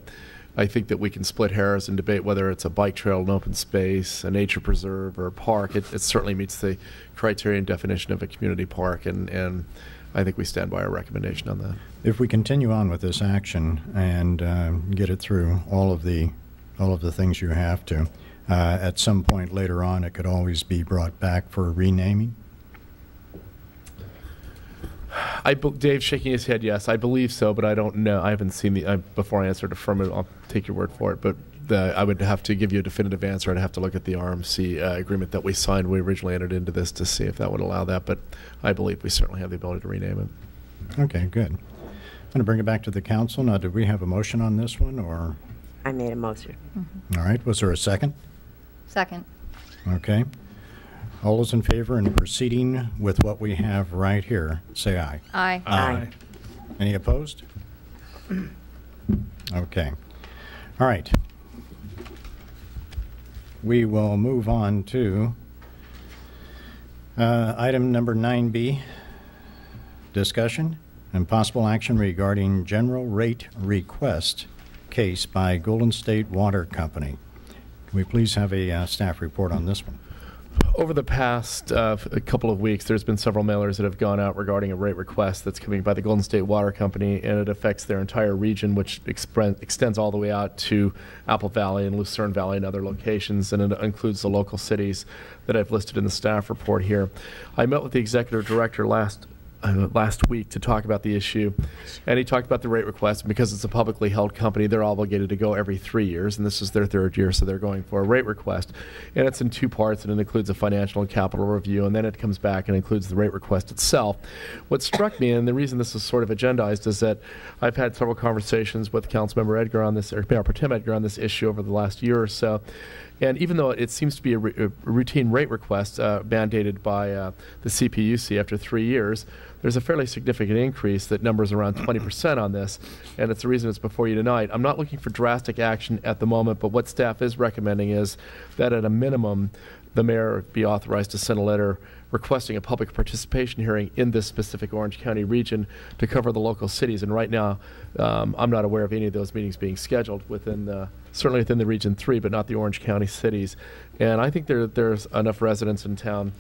I think that we can split hairs and debate whether it's a bike trail, an open space, a nature preserve, or a park. It certainly meets the criteria and definition of a community park, and I think we stand by our recommendation on that. If we continue on with this action and get it through all of the things you have to, at some point later on, it could always be brought back for renaming. Dave's shaking his head, yes. I believe so, but I don't know. I haven't seen before I answer it affirmative, I'll take your word for it. But I would have to give you a definitive answer. I'd have to look at the RMC agreement that we signed. We originally entered into this to see if that would allow that, but I believe we certainly have the ability to rename it. Okay, good. I'm going to bring it back to the council. Now, did we have a motion on this one, or? I made a motion. All right. Was there a second? Second. Okay. All those in favor in proceeding with what we have right here, say aye. Aye. Aye. Any opposed? Okay. All right. We will move on to item number 9B, discussion and possible action regarding general rate request case by Golden State Water Company. Can we please have a staff report on this one? Over the past a couple of weeks, there's been several mailers that have gone out regarding a rate request that's coming by the Golden State Water Company, and it affects their entire region, which extends all the way out to Apple Valley and Lucerne Valley and other locations, and it includes the local cities that I've listed in the staff report here. I met with the executive director last week to talk about the issue, and he talked about the rate request. Because it's a publicly held company, they're obligated to go every 3 years, and this is their third year, so they're going for a rate request. And it's in two parts, and it includes a financial and capital review, and then it comes back and includes the rate request itself. What struck me, and the reason this is sort of agendized, is that I've had several conversations with Councilmember Edgar on this, or Mayor Pro Tem Edgar on this issue over the last year or so. And even though it seems to be a routine rate request mandated by the CPUC after 3 years, there's a fairly significant increase. That number's around 20% on this, and it's the reason it's before you tonight. I'm not looking for drastic action at the moment, but what staff is recommending is that at a minimum, the mayor be authorized to send a letter requesting a public participation hearing in this specific Orange County region to cover the local cities. And right now, I'm not aware of any of those meetings being scheduled within, certainly within the Region 3, but not the Orange County cities. And I think there's enough residents in town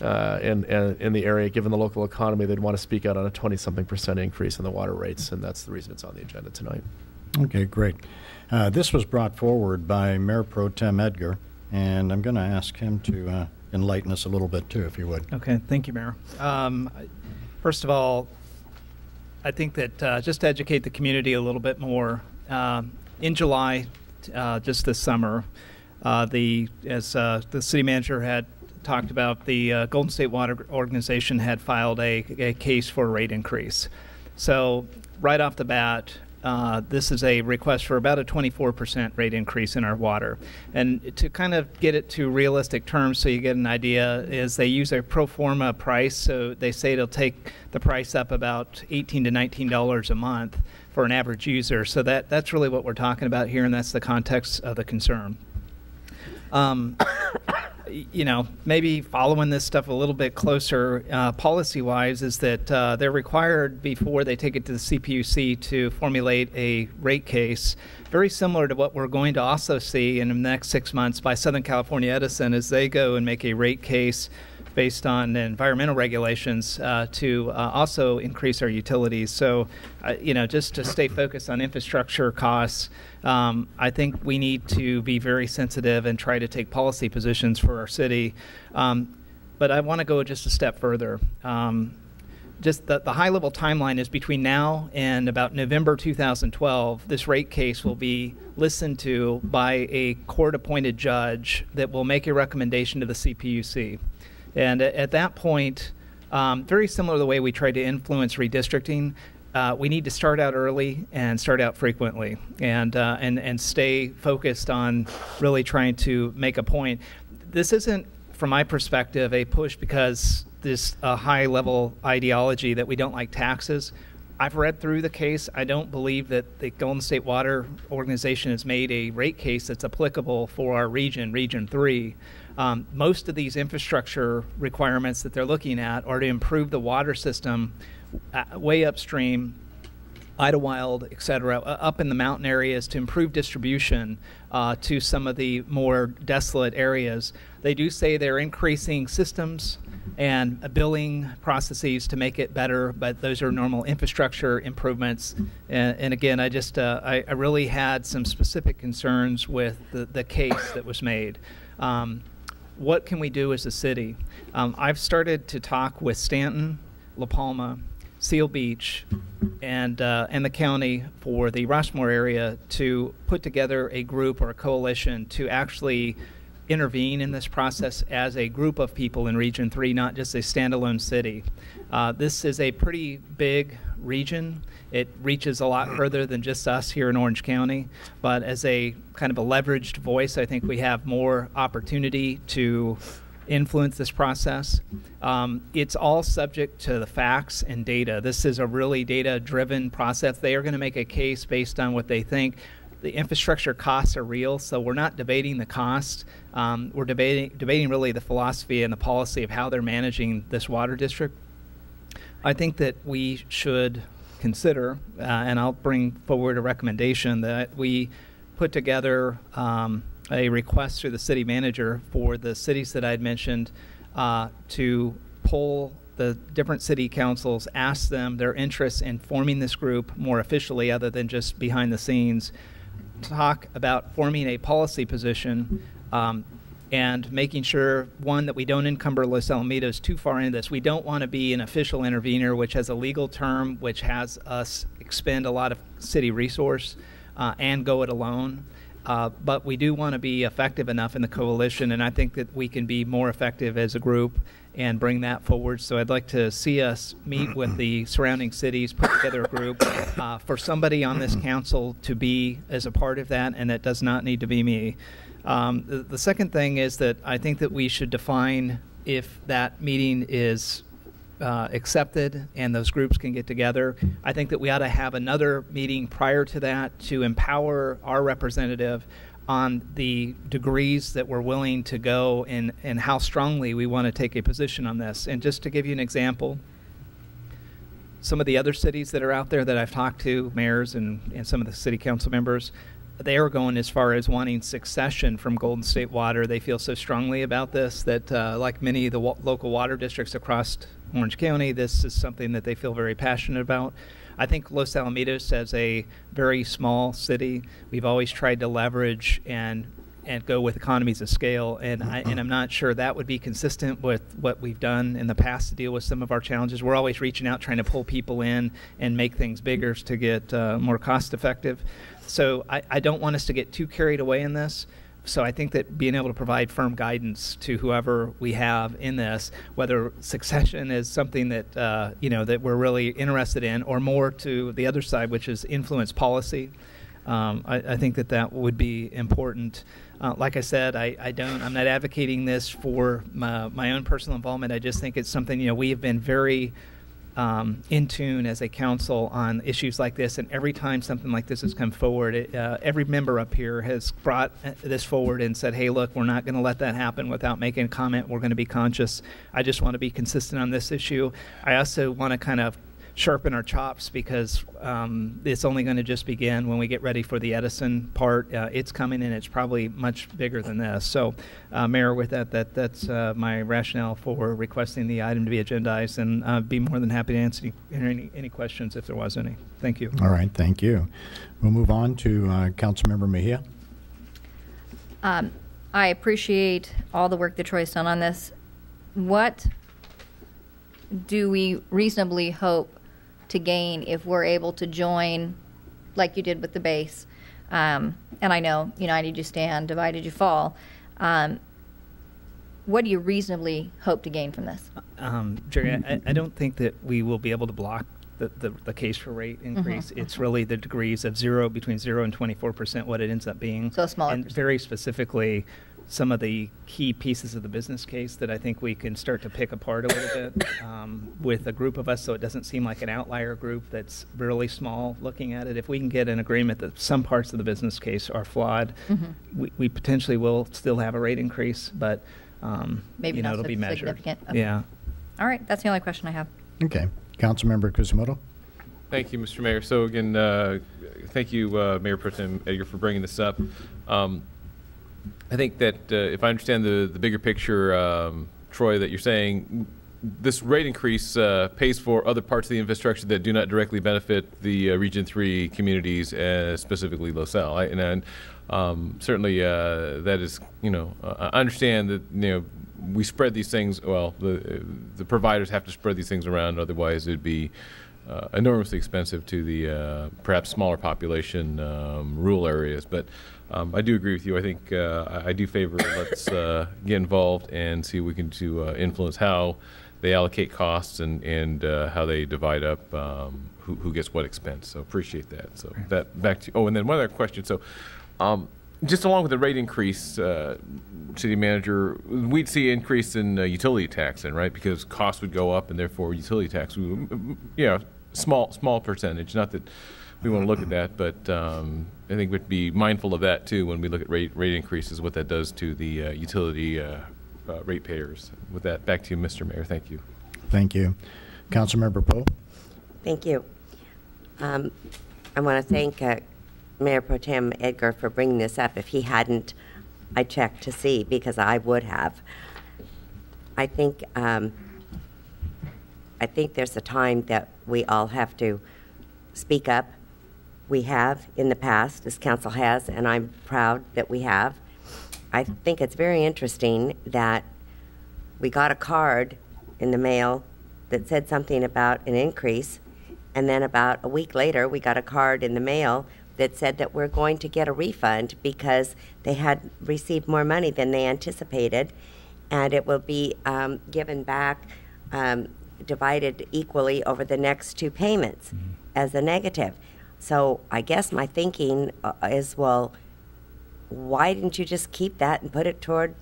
and in the area, given the local economy, they'd want to speak out on a 20-something% increase in the water rates, and that's the reason it's on the agenda tonight. Okay, great. This was brought forward by Mayor Pro Tem Edgar, and I'm going to ask him to enlighten us a little bit too, if you would. Okay, thank you, Mayor. First of all, I think that just to educate the community a little bit more, in July, just this summer, as the city manager had talked about, the Golden State Water Organization had filed a case for a rate increase. So right off the bat, this is a request for about a 24% rate increase in our water. And to kind of get it to realistic terms so you get an idea, is they use a pro forma price. So they say it'll take the price up about $18 to $19 a month for an average user. So that's really what we're talking about here, and that's the context of the concern. You know, maybe following this stuff a little bit closer, policy-wise, is that they're required before they take it to the CPUC to formulate a rate case, very similar to what we're going to also see in the next 6 months by Southern California Edison, as they go and make a rate case based on environmental regulations to also increase our utilities. So, you know, just to stay focused on infrastructure costs, I think we need to be very sensitive and try to take policy positions for our city. But I want to go just a step further. Just the high-level timeline is between now and about November 2012, this rate case will be listened to by a court-appointed judge that will make a recommendation to the CPUC. And at that point, very similar to the way we try to influence redistricting, we need to start out early and start out frequently, and stay focused on really trying to make a point. This isn't, from my perspective, a push because this high-level ideology that we don't like taxes. I've read through the case. I don't believe that the Golden State Water Organization has made a rate case that's applicable for our region, Region 3. Most of these infrastructure requirements that they're looking at are to improve the water system way upstream, Idlewild, et cetera, up in the mountain areas to improve distribution to some of the more desolate areas. They do say they're increasing systems and billing processes to make it better, but those are normal infrastructure improvements. And again, I really had some specific concerns with the case that was made. What can we do as a city? I've started to talk with Stanton, La Palma, Seal Beach, and the county for the Rossmore area to put together a group or a coalition to actually intervene in this process as a group of people in Region 3, not just a standalone city. This is a pretty big region. It reaches a lot further than just us here in Orange County, but as a kind of a leveraged voice, I think we have more opportunity to influence this process. It's all subject to the facts and data. This is a really data-driven process. They are going to make a case based on what they think. The infrastructure costs are real, so we're not debating the cost. We're debating really the philosophy and the policy of how they're managing this water district. I think that we should consider, and I'll bring forward a recommendation, that we put together a request through the city manager for the cities that I'd mentioned to poll the different city councils, ask them their interests in forming this group more officially other than just behind the scenes, talk about forming a policy position and making sure, one, that we don't encumber Los Alamitos too far into this. We don't want to be an official intervener, which has a legal term, which has us expend a lot of city resource and go it alone. But we do want to be effective enough in the coalition, and I think that we can be more effective as a group and bring that forward. So I'd like to see us meet with the surrounding cities, put together a group for somebody on this council to be as a part of that, and it does not need to be me. The second thing is that I think that we should define if that meeting is accepted and those groups can get together, I think that we ought to have another meeting prior to that to empower our representative on the degrees that we're willing to go and how strongly we want to take a position on this. And just to give you an example, some of the other cities that are out there that I've talked to, mayors and some of the city council members, they are going as far as wanting succession from Golden State Water. They feel so strongly about this that, like many of the local water districts across Orange County, this is something that they feel very passionate about. I think Los Alamitos, as a very small city, we've always tried to leverage and go with economies of scale, and I'm not sure that would be consistent with what we've done in the past to deal with some of our challenges. We're always reaching out, trying to pull people in and make things bigger to get more cost effective. So I don't want us to get too carried away in this. So I think that being able to provide firm guidance to whoever we have in this, whether succession is something that that we're really interested in, or more to the other side, which is influence policy, I think that would be important. Like I said, I'm not advocating this for my own personal involvement. I just think it's something we have been very in tune as a council on issues like this, and every time something like this has come forward, every member up here has brought this forward and said, hey, look, we're not going to let that happen without making a comment. We're going to be conscious. I just want to be consistent on this issue. I also want to kind of sharpen our chops, because it's only going to just begin when we get ready for the Edison part. It's coming, and it's probably much bigger than this. So, Mayor, with that's my rationale for requesting the item to be agendized, and I'd be more than happy to answer any questions if there was any. Thank you. All right, thank you. We'll move on to Councilmember Mejia. I appreciate all the work that Troy's done on this. What do we reasonably hope to gain if we're able to join, like you did with the base? And I know, united you stand, divided you fall. What do you reasonably hope to gain from this? Jerry, I don't think that we will be able to block the case for rate increase. It's really the degrees of between 0 and 24% what it ends up being. So smaller. And very specifically, some of the key pieces of the business case that I think we can start to pick apart a little bit with a group of us, so it doesn't seem like an outlier group that's really small looking at it. If we can get an agreement that some parts of the business case are flawed, we potentially will still have a rate increase, but maybe not it'll so be measured. Significant. Okay. Yeah. All right, that's the only question I have. Okay. Councilmember Kusamoto. Thank you, Mr. Mayor. So again, thank you, Mayor Pro Tem Edgar, for bringing this up. I think that if I understand the bigger picture, Troy, that you're saying this rate increase pays for other parts of the infrastructure that do not directly benefit the Region 3 communities, specifically LaSalle. And certainly that is, I understand that, we spread these things, well, the providers have to spread these things around, otherwise it'd be enormously expensive to the perhaps smaller population rural areas. But I do agree with you. I think I do favor let's get involved and see what we can do influence how they allocate costs and how they divide up who gets what expense. So appreciate that. So that back to you. Oh, and then one other question. So just along with the rate increase, City Manager, we'd see an increase in utility tax then, right? Because costs would go up and therefore utility tax, small percentage. Not that we want to look at that, but I think we'd be mindful of that too when we look at rate increases, what that does to the utility ratepayers. With that, back to you, Mr. Mayor. Thank you. Thank you. Councilmember Poe. Thank you. I want to thank Mayor Pro Tem Edgar for bringing this up. If he hadn't, I checked to see, because I would have. I think there's a time that we all have to speak up. We have in the past, this council has, and I'm proud that we have. I think it's very interesting that we got a card in the mail that said something about an increase, and then about a week later we got a card in the mail that said that we're going to get a refund because they had received more money than they anticipated, and it will be given back, divided equally over the next 2 payments as a negative. So I guess my thinking is, well, why didn't you just keep that and put it toward,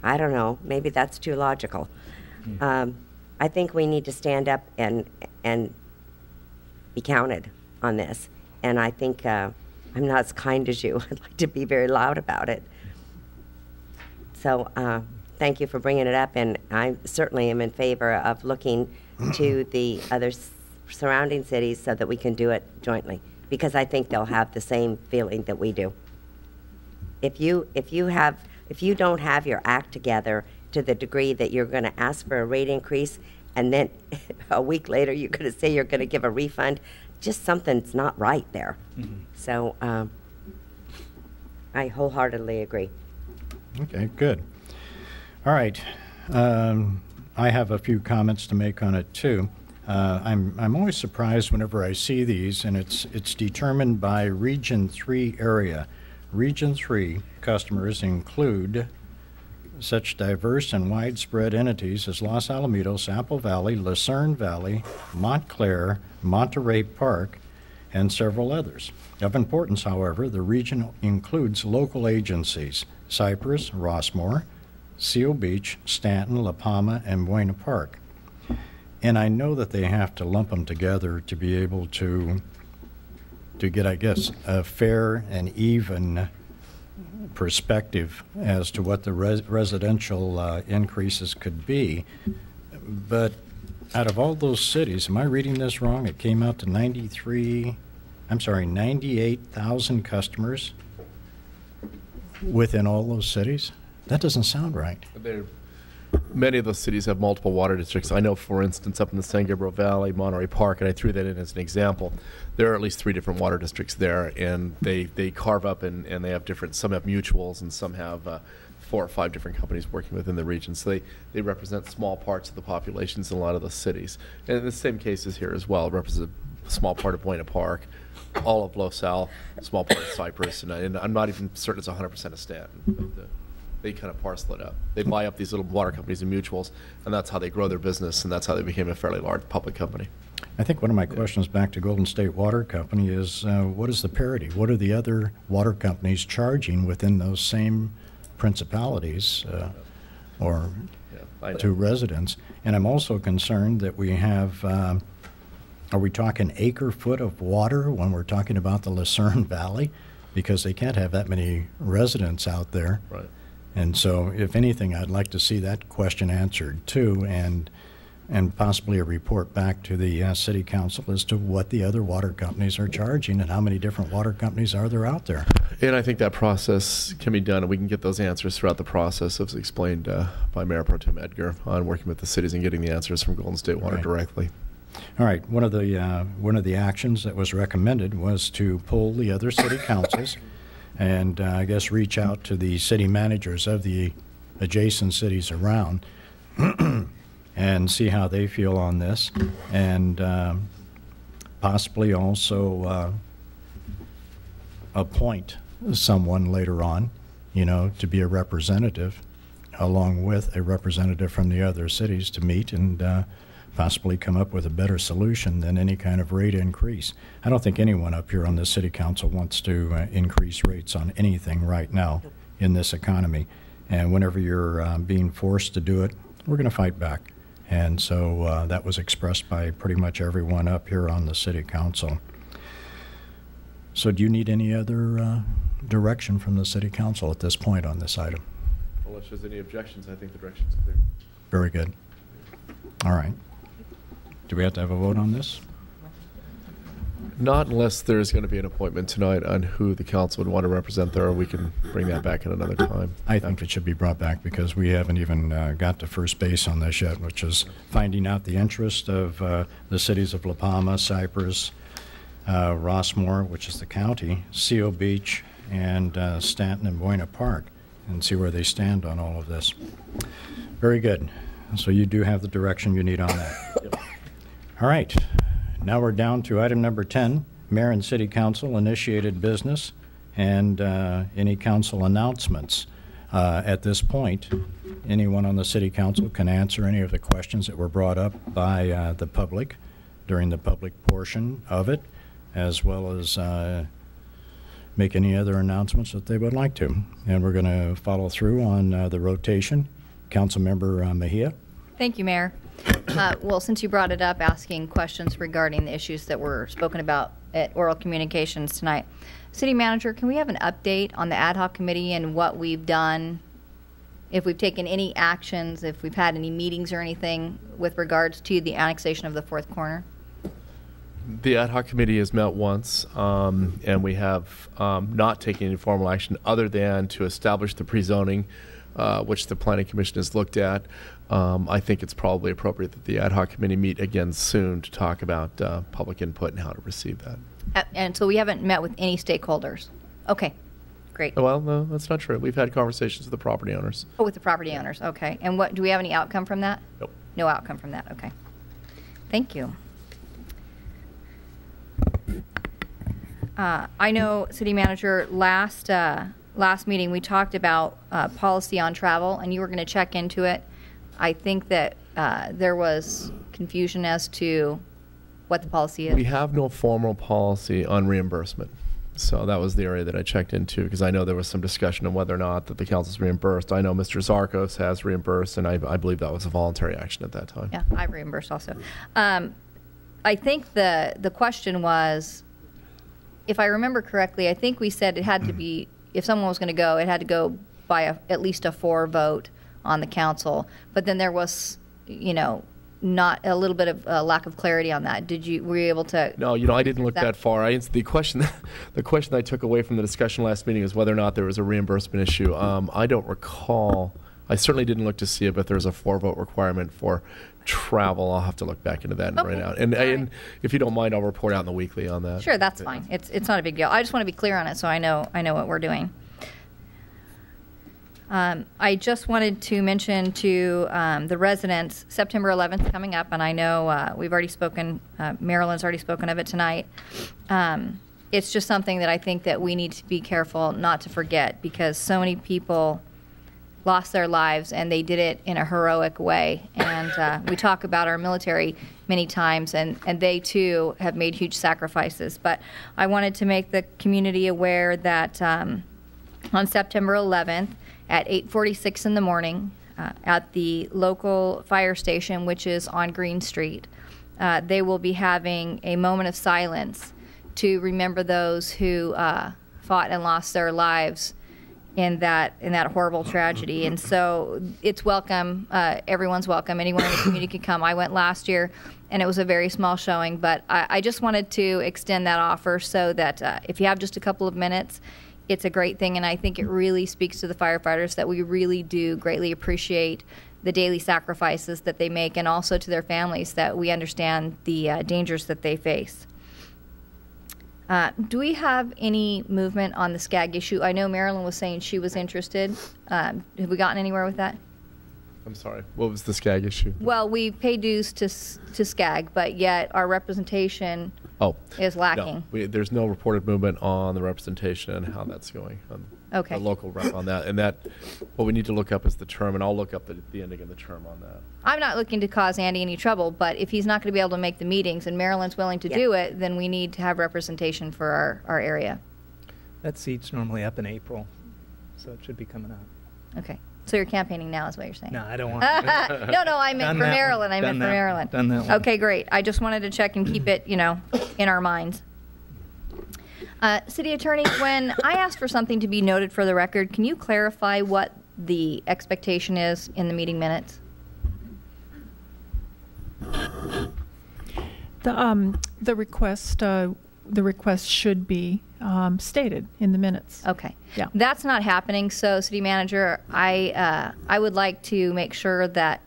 I don't know, maybe that's too logical. I think we need to stand up and be counted on this. And I think I'm not as kind as you. I'd like to be very loud about it. So thank you for bringing it up, and I certainly am in favor of looking to the other surrounding cities so that we can do it jointly, because I think they'll have the same feeling that we do. If you don't have your act together to the degree that you're going to ask for a rate increase, and then a week later you're going to say you're going to give a refund, just something's not right there. Mm-hmm. So I wholeheartedly agree. Okay, good. All right. I have a few comments to make on it too. I'm always surprised whenever I see these, and it's determined by Region 3 area. Region 3 customers include such diverse and widespread entities as Los Alamitos, Apple Valley, Lucerne Valley, Montclair, Monterey Park, and several others. Of importance, however, the region includes local agencies: Cypress, Rossmore, Seal Beach, Stanton, La Palma, and Buena Park. And I know that they have to lump them together to be able to get, I guess, a fair and even perspective as to what the residential increases could be. But out of all those cities, am I reading this wrong? It came out to 98,000 customers within all those cities? That doesn't sound right. Many of those cities have multiple water districts. I know, for instance, up in the San Gabriel Valley, Monterey Park, and I threw that in as an example, there are at least 3 different water districts there, and they carve up and they have different, some have mutuals and some have 4 or 5 different companies working within the region. So they represent small parts of the populations in a lot of those cities. And in the same cases here as well, represent a small part of Buena Park, all of Los Al, small part of Cypress, and I'm not even certain it's 100% of Stanton. But, they kind of parcel it up. They buy up these little water companies and mutuals, and that's how they grow their business, and that's how they became a fairly large public company. I think one of my questions back to Golden State Water Company is, what is the parity? What are the other water companies charging within those same principalities to residents? And I'm also concerned that we have, are we talking acre foot of water when we're talking about the Lucerne Valley? Because they can't have that many residents out there. Right. And so, if anything, I'd like to see that question answered too, and possibly a report back to the City Council as to what the other water companies are charging and how many different water companies are there out there. And I think that process can be done, and we can get those answers throughout the process, as explained by Mayor Pro Tem Edgar, on working with the cities and getting the answers from Golden State Water directly. All right. One of the actions that was recommended was to poll the other city councils and I guess reach out to the city managers of the adjacent cities around and see how they feel on this, and possibly also appoint someone later on, to be a representative, along with a representative from the other cities, to meet and possibly come up with a better solution than any kind of rate increase. I don't think anyone up here on the City Council wants to increase rates on anything right now in this economy. And whenever you're being forced to do it, we're going to fight back. And so that was expressed by pretty much everyone up here on the City Council. So do you need any other direction from the City Council at this point on this item? Unless there's any objections, I think the direction's clear. Very good. All right. Do we have to have a vote on this? Not unless there's going to be an appointment tonight on who the council would want to represent there, or we can bring that back at another time. I think it should be brought back because we haven't even got to first base on this yet, which is finding out the interest of the cities of La Palma, Cypress, Rossmore, which is the county, Seal Beach, and Stanton and Buena Park, and see where they stand on all of this. Very good. So you do have the direction you need on that. Yep. All right. Now we're down to item number 10, Mayor and City Council initiated business and any council announcements. At this point, anyone on the City Council can answer any of the questions that were brought up by the public during the public portion of it, as well as make any other announcements that they would like to. And we're going to follow through on the rotation. Councilmember Mejia. Thank you, Mayor. Well, since you brought it up, asking questions regarding the issues that were spoken about at oral communications tonight. City Manager, can we have an update on the ad hoc committee and what we've done, if we've taken any actions, if we've had any meetings or anything with regards to the annexation of the fourth corner? The ad hoc committee has met once, and we have not taken any formal action other than to establish the pre-zoning, which the Planning Commission has looked at. I think it's probably appropriate that the ad hoc committee meet again soon to talk about public input and how to receive that. And so we haven't met with any stakeholders. Okay, great. Well, no, that's not true. We've had conversations with the property owners. Oh, with the property owners. Okay. And what, do we have any outcome from that? Nope. No outcome from that. Okay. Thank you. I know, City Manager, last meeting we talked about policy on travel, and you were going to check into it. I think that there was confusion as to what the policy is. We have no formal policy on reimbursement. So that was the area that I checked into, because I know there was some discussion on whether or not that the council's reimbursed. I know Mr. Zarkos has reimbursed, and I believe that was a voluntary action at that time. Yeah, I reimbursed also. I think the question was, if I remember correctly, I think we said it had to be, if someone was going to go, it had to go by at least a 4 vote on the council. But then there was, not a little bit of lack of clarity on that. Were you able to? No, I didn't look that far. The question I took away from the discussion last meeting is whether or not there was a reimbursement issue. I don't recall. I certainly didn't look to see if there's a 4-vote requirement for travel. I'll have to look back into that and write out. And if you don't mind, I'll report out in the weekly on that. Sure, that's fine. It's not a big deal. I just want to be clear on it so I know what we're doing. I just wanted to mention to the residents, September 11th coming up, and I know we've already spoken, Marilyn's already spoken of it tonight. It's just something that I think that we need to be careful not to forget, because so many people lost their lives, and they did it in a heroic way. And we talk about our military many times, and they too have made huge sacrifices. But I wanted to make the community aware that on September 11th, at 8:46 in the morning at the local fire station, which is on Green Street, they will be having a moment of silence to remember those who fought and lost their lives in that horrible tragedy. And so it's welcome. Everyone's welcome. Anyone in the community can come. I went last year, and it was a very small showing, but I just wanted to extend that offer so that if you have just a couple of minutes, it's a great thing, and I think it really speaks to the firefighters that we really do greatly appreciate the daily sacrifices that they make, and also to their families that we understand the dangers that they face. Do we have any movement on the SCAG issue? I know Marilyn was saying she was interested. Have we gotten anywhere with that? I'm sorry. What was the SCAG issue? Well, we pay dues to SCAG, but yet our representation is lacking. No, there's no reported movement on the representation and how that's going. Okay. The local rep on that. And that, what we need to look up is the term, and I'll look up the ending of the term on that. I'm not looking to cause Andy any trouble, but if he's not going to be able to make the meetings and Marilyn's willing to do it, then we need to have representation for our area. That seat's normally up in April, so it should be coming up. Okay. So you're campaigning now is what you're saying? No, I don't want to. No, I meant for Marilyn. I meant for Marilyn. Done that one. Okay, great. I just wanted to check and keep it, in our minds. City Attorney, when I asked for something to be noted for the record, can you clarify what the expectation is in the meeting minutes? The request should be stated in the minutes. Okay. Yeah. That's not happening. So, City Manager, I would like to make sure that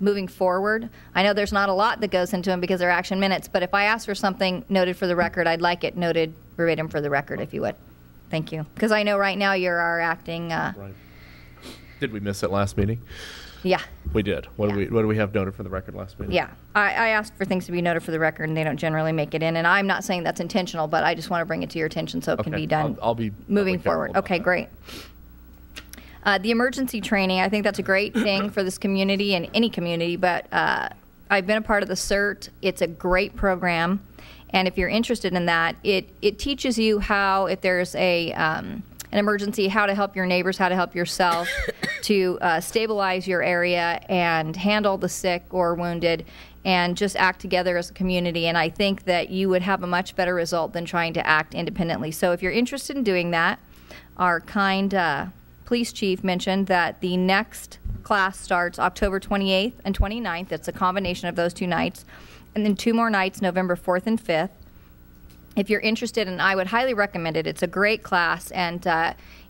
moving forward, I know there's not a lot that goes into them because they're action minutes, but if I ask for something noted for the record, I'd like it noted verbatim for the record, if you would. Thank you. Because I know right now you're our acting. Right. Did we miss it last meeting? Yeah. We did. What do we have noted for the record last meeting? Yeah. I asked for things to be noted for the record, and they don't generally make it in. And I'm not saying that's intentional, but I just want to bring it to your attention so it can be done. I'll be moving forward. Okay, great. The emergency training, I think that's a great thing for this community and any community, but I've been a part of the CERT. It's a great program, and if you're interested in that, it teaches you how, if there's a an emergency, how to help your neighbors, how to help yourself to stabilize your area and handle the sick or wounded and just act together as a community. And I think that you would have a much better result than trying to act independently. So if you're interested in doing that, our kind police chief mentioned that the next class starts October 28th and 29th. It's a combination of those 2 nights. And then 2 more nights, November 4th and 5th. If you're interested, and I would highly recommend it, it's a great class, and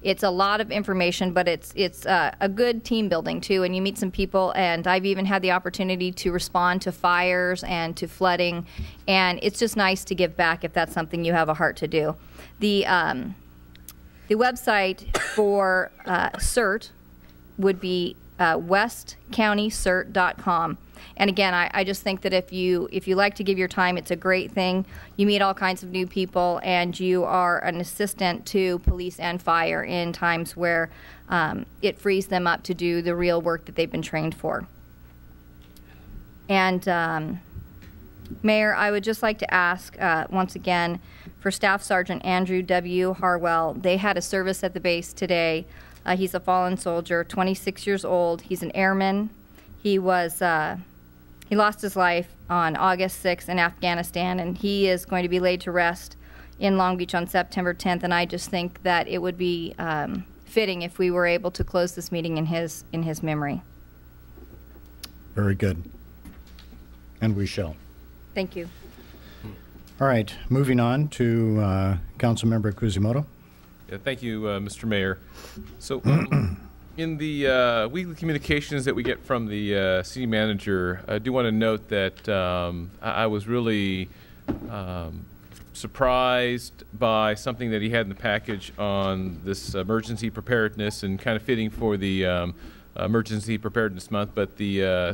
it's a lot of information, but it's a good team building too, and you meet some people, and I've even had the opportunity to respond to fires and to flooding, and it's just nice to give back if that's something you have a heart to do. The website for CERT would be westcountyscert.com. And again, I just think that if you like to give your time, it's a great thing. You meet all kinds of new people, and you are an assistant to police and fire in times where it frees them up to do the real work that they've been trained for. And Mayor, I would just like to ask once again for Staff Sergeant Andrew W. Harwell. They had a service at the base today. He's a fallen soldier, 26 years old. He's an airman. He was he lost his life on August 6th in Afghanistan, and he is going to be laid to rest in Long Beach on September 10th. And I just think that it would be fitting if we were able to close this meeting in his memory. Very good. And we shall. Thank you. All right, moving on to Councilmember Kuzimoto. Yeah, thank you, Mr. Mayor. So in the weekly communications that we get from the city manager, I do want to note that I was really surprised by something that he had in the package on this emergency preparedness, and kind of fitting for the Emergency Preparedness Month, but the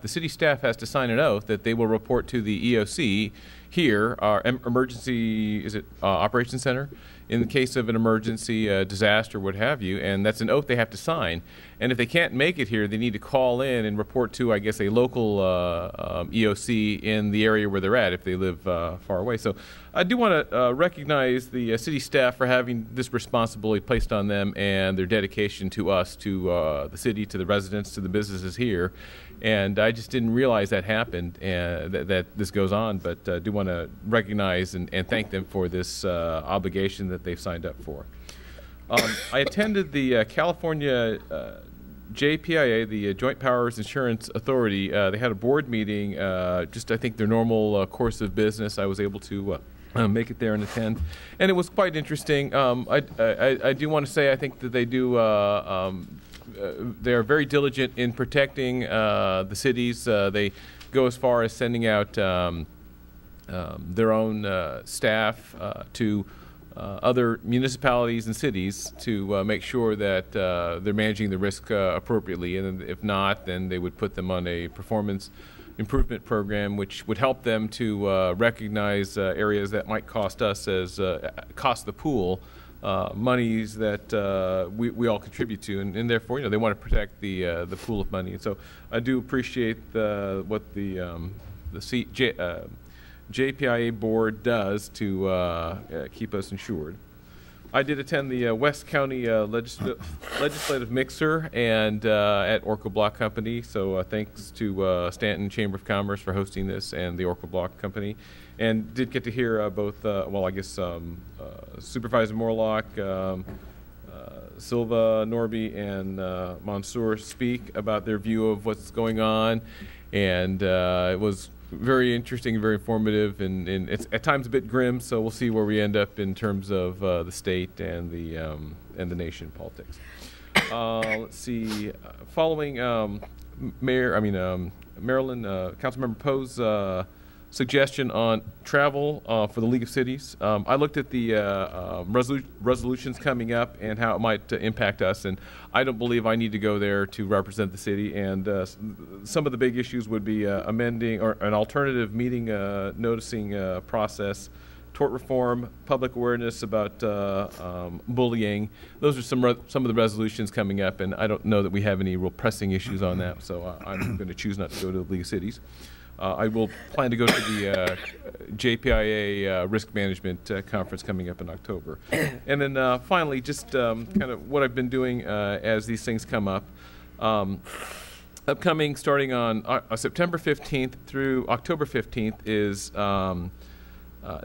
city staff has to sign an oath that they will report to the EOC here, our emergency, operations center, in the case of an emergency, disaster, what have you, and that's an oath they have to sign. And if they can't make it here, they need to call in and report to, I guess, a local EOC in the area where they're at if they live far away. So I do want to recognize the city staff for having this responsibility placed on them and their dedication to us, to the city, to the residents, to the businesses here. And I just didn't realize that happened and that this goes on, but I do want to recognize and thank them for this obligation that they've signed up for. I attended the California JPIA, the Joint Powers Insurance Authority. They had a board meeting, just I think their normal course of business. I was able to make it there and attend, and it was quite interesting. I do want to say I think that they do. They are very diligent in protecting the cities. They go as far as sending out their own staff to other municipalities and cities to make sure that they're managing the risk appropriately. And if not, then they would put them on a performance improvement program, which would help them to recognize areas that might cost us as cost the pool monies that we all contribute to, and therefore, they want to protect the pool of money. And so I do appreciate what the JPIA board does to keep us insured. I did attend the West County Legislative Mixer and at Oracle Block Company, so thanks to Stanton Chamber of Commerce for hosting this and the Oracle Block Company. And did get to hear both, Supervisor Morlock, Silva, Norby, and Mansour speak about their view of what's going on. And it was very interesting and very informative, and it's at times a bit grim, so we'll see where we end up in terms of the state and the nation politics. Let's see. Following Maryland, Councilmember Poe's suggestion on travel for the League of Cities. I looked at the resolutions coming up and how it might impact us, and I don't believe I need to go there to represent the city. And some of the big issues would be amending or an alternative meeting noticing process, tort reform, public awareness about bullying. Those are some of the resolutions coming up, and I don't know that we have any real pressing issues on that, so I'm going to choose not to go to the League of Cities. I will plan to go to the JPIA Risk Management Conference coming up in October. And then finally, just kind of what I've been doing as these things come up. Upcoming, starting on September 15th through October 15th, is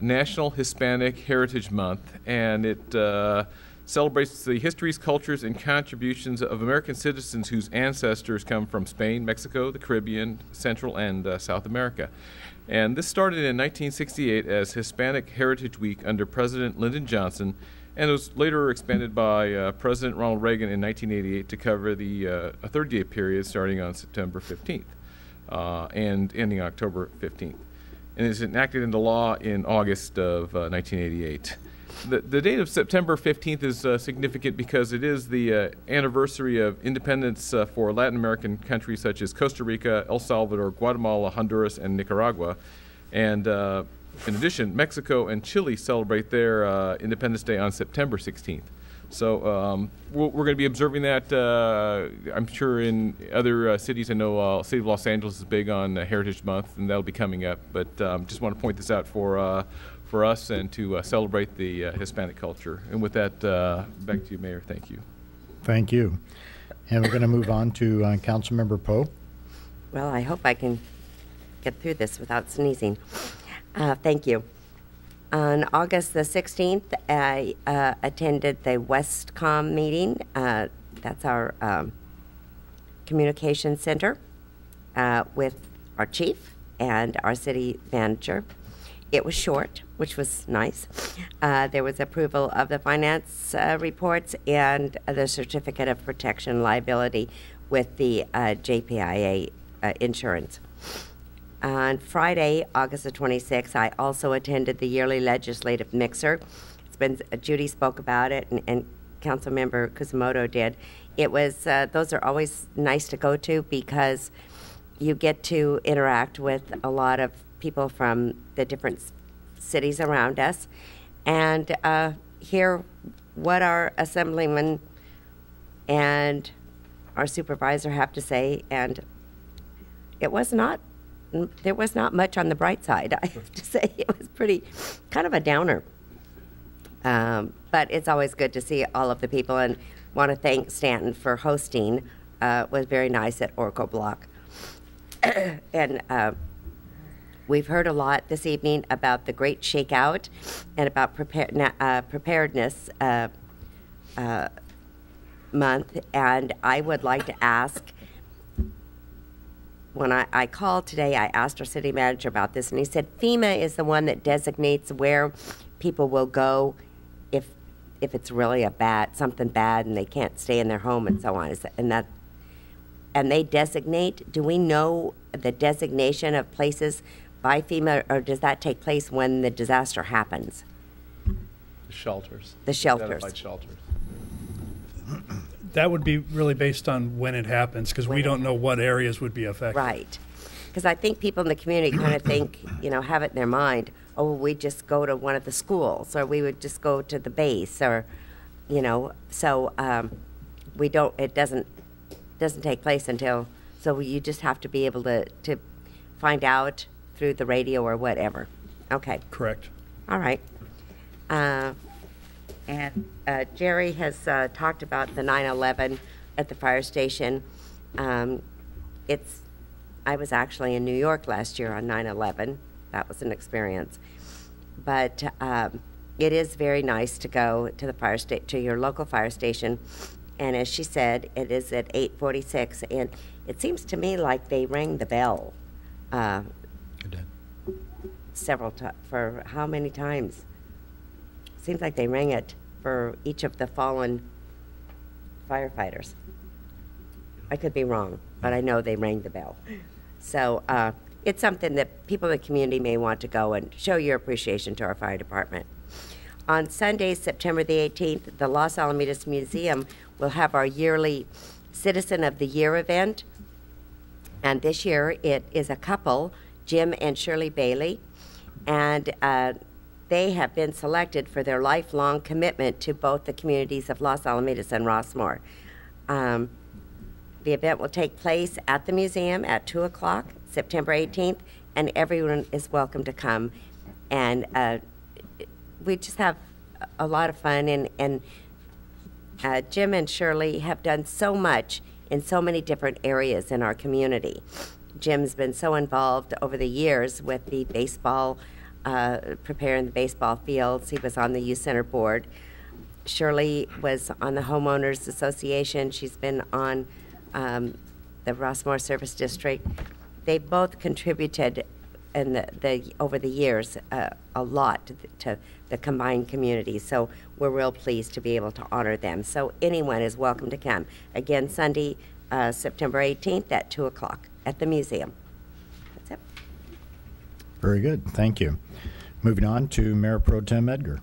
National Hispanic Heritage Month, and it celebrates the histories, cultures, and contributions of American citizens whose ancestors come from Spain, Mexico, the Caribbean, Central, and South America. And this started in 1968 as Hispanic Heritage Week under President Lyndon Johnson, and it was later expanded by President Ronald Reagan in 1988 to cover the a 30-day period starting on September 15th and ending October 15th. And it was enacted into law in August of 1988. The date of September 15th is significant because it is the anniversary of independence for Latin American countries such as Costa Rica, El Salvador, Guatemala, Honduras, and Nicaragua. And in addition, Mexico and Chile celebrate their Independence Day on September 16th. So we're going to be observing that, I'm sure, in other cities. I know City of Los Angeles is big on Heritage Month, and that'll be coming up. But just want to point this out for us and to celebrate the Hispanic culture. And with that, back to you, Mayor. Thank you. Thank you. And we're going to move on to Councilmember Poe. Well, I hope I can get through this without sneezing. Thank you. On August the 16th, I attended the Westcom meeting. That's our communication center with our chief and our city manager. It was short, which was nice. There was approval of the finance reports and the certificate of protection liability with the JPIA insurance. On Friday, August the 26th, I also attended the yearly legislative mixer. It's been Judy spoke about it, and Councilmember Kusamoto did. It was those are always nice to go to because you get to interact with a lot of people from the different cities around us and hear what our assemblyman and our supervisor have to say. And there was not much on the bright side, I have to say. It was pretty kind of a downer. But it's always good to see all of the people, and want to thank Stanton for hosting. It was very nice at Oracle Block. And we've heard a lot this evening about the Great Shakeout and about Preparedness Month. And I would like to ask, when I called today, I asked our city manager about this, and he said FEMA is the one that designates where people will go if it's really something bad and they can't stay in their home and so on. And they designate. Do we know the designation of places by FEMA, or does that take place when the disaster happens? The shelters. The shelters. Identified shelters. That would be really based on when it happens, because we don't know what areas would be affected. Right. Because I think people in the community kind of think, have it in their mind, oh, we just go to one of the schools, or we would just go to the base, or, so we don't, it doesn't take place until, so you just have to be able to find out through the radio or whatever. Okay. Correct. All right. And Jerry has talked about the 9/11 at the fire station. I was actually in New York last year on 9/11. That was an experience. But it is very nice to go to the to your local fire station. And as she said, it is at 8:46, and it seems to me like they rang the bell. Several times. For how many times? Seems like they rang it for each of the fallen firefighters. I could be wrong, but I know they rang the bell. So it's something that people in the community may want to go and show your appreciation to our fire department. On Sunday, September the 18th, the Los Alamitos Museum will have our yearly Citizen of the Year event. And this year it is a couple, Jim and Shirley Bailey, and they have been selected for their lifelong commitment to both the communities of Los Alamitos and Rossmore. The event will take place at the museum at 2 o'clock, September 18th, and everyone is welcome to come. And we just have a lot of fun, and Jim and Shirley have done so much in so many different areas in our community. Jim's been so involved over the years with the baseball, preparing the baseball fields. He was on the youth center board. Shirley was on the Homeowners Association. She's been on the Rossmore Service District. They both contributed in over the years a lot to the combined community. So we're real pleased to be able to honor them. So anyone is welcome to come. Again, Sunday, September 18th at 2 o'clock at the museum. That's it. Very good. Thank you. Moving on to Mayor Pro Tem Edgar.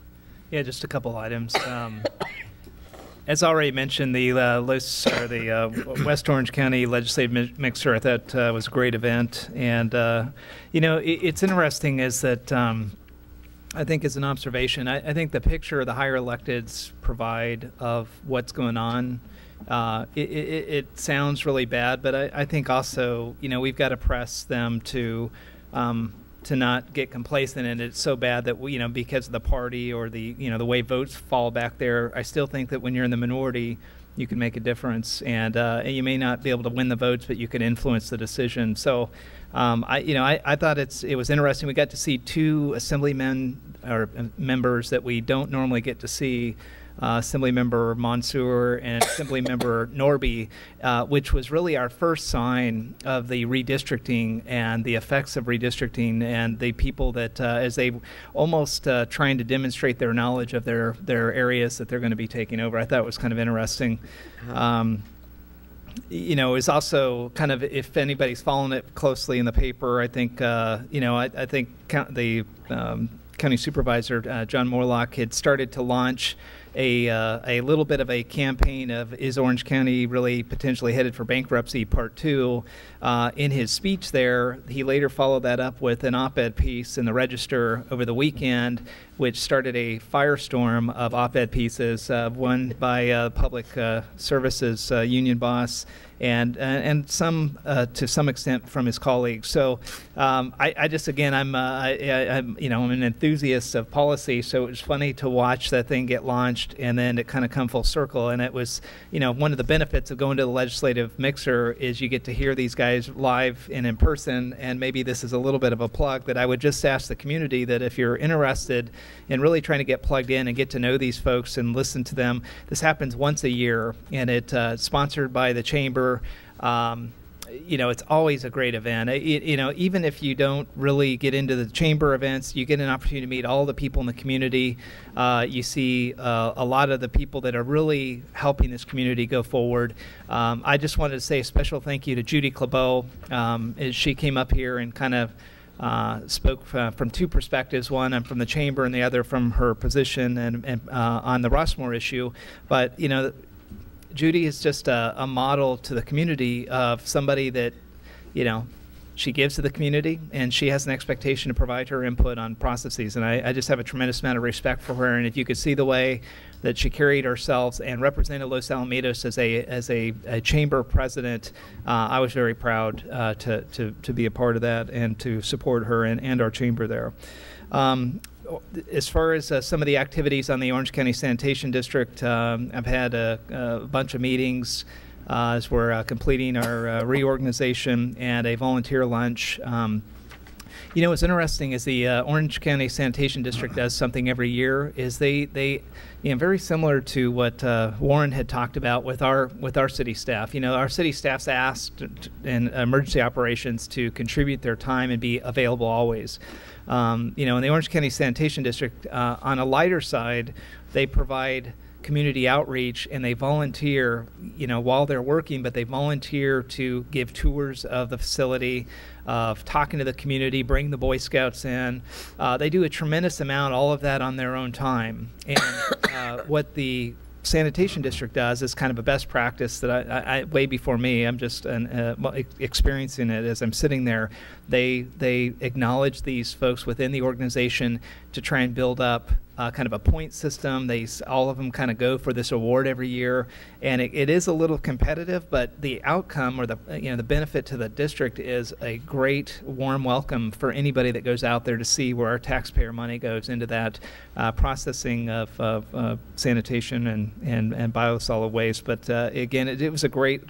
Yeah, just a couple items. As already mentioned, the West Orange County Legislative Mixer, I thought was a great event. And, you know, it's interesting is that I think as an observation, I think the picture the higher electeds provide of what's going on, it sounds really bad, but I think also, you know, we've got to press them to not get complacent, and it's so bad that we, you know, because of the party or the, you know, the way votes fall back there. I still think that when you're in the minority, you can make a difference, and you may not be able to win the votes, but you can influence the decision. So, I thought it was interesting. We got to see two assemblymen or members that we don't normally get to see. Assemblymember Mansour and Assemblymember Norby, which was really our first sign of the redistricting and the effects of redistricting, and the people that, as they almost trying to demonstrate their knowledge of their areas that they're going to be taking over. I thought it was kind of interesting. You know, it's also kind of, if anybody's following it closely in the paper, I think, I think the county supervisor, John Morlock, had started to launch a little bit of a campaign of is Orange County really potentially headed for bankruptcy part 2. In his speech there, he later followed that up with an op-ed piece in the Register over the weekend, which started a firestorm of op-ed pieces, one by Public Services union boss, and some to some extent from his colleagues. So I just, again, I'm an enthusiast of policy, so it was funny to watch that thing get launched and then it kind of come full circle. And it was, you know, one of the benefits of going to the legislative mixer is you get to hear these guys live and in person. And maybe this is a little bit of a plug that I would just ask the community that if you're interested in really trying to get plugged in and get to know these folks and listen to them, this happens once a year, and it's sponsored by the chamber. You know, it's always a great event. You know, even if you don't really get into the chamber events, you get an opportunity to meet all the people in the community. You see a lot of the people that are really helping this community go forward. I just wanted to say a special thank you to Judy Klabough, as she came up here and kind of spoke from two perspectives, one from the chamber and the other from her position and on the Rossmore issue. But, you know, Judy is just a model to the community of somebody that, you know, she gives to the community, and she has an expectation to provide her input on processes. And I just have a tremendous amount of respect for her. And if you could see the way that she carried herself and represented Los Alamitos as a chamber president, I was very proud to be a part of that and to support her and our chamber there. As far as some of the activities on the Orange County Sanitation District, I've had a bunch of meetings as we're completing our reorganization and a volunteer lunch. You know, what's interesting is the Orange County Sanitation District does something every year. Is they you know, very similar to what Warren had talked about with our city staff. You know, our city staff's asked in emergency operations to contribute their time and be available always. You know, in the Orange County Sanitation District, on a lighter side, they provide community outreach, and they volunteer, you know, while they're working, but they volunteer to give tours of the facility, of talking to the community, bring the Boy Scouts in. They do a tremendous amount, all of that on their own time. And what the Sanitation District does is kind of a best practice that I way before me. I'm just experiencing it as I'm sitting there. They acknowledge these folks within the organization to try and build up kind of a point system. All of them kind of go for this award every year, and it is a little competitive, but the outcome or the benefit to the district is a great warm welcome for anybody that goes out there to see where our taxpayer money goes into that processing of sanitation and biosolid waste. But again, it was a great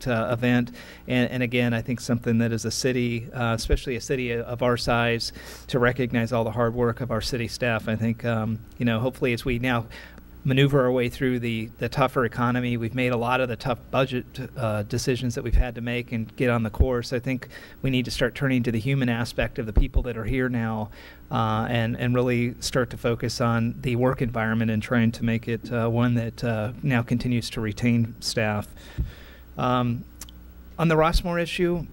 event, and again, I think something that as a city, especially a city of our size, to recognize all the hard work of our city staff. I think hopefully as we now maneuver our way through the tougher economy, we've made a lot of the tough budget decisions that we've had to make and get on the course. I think we need to start turning to the human aspect of the people that are here now, and really start to focus on the work environment and trying to make it one that now continues to retain staff. On the Rossmore issue,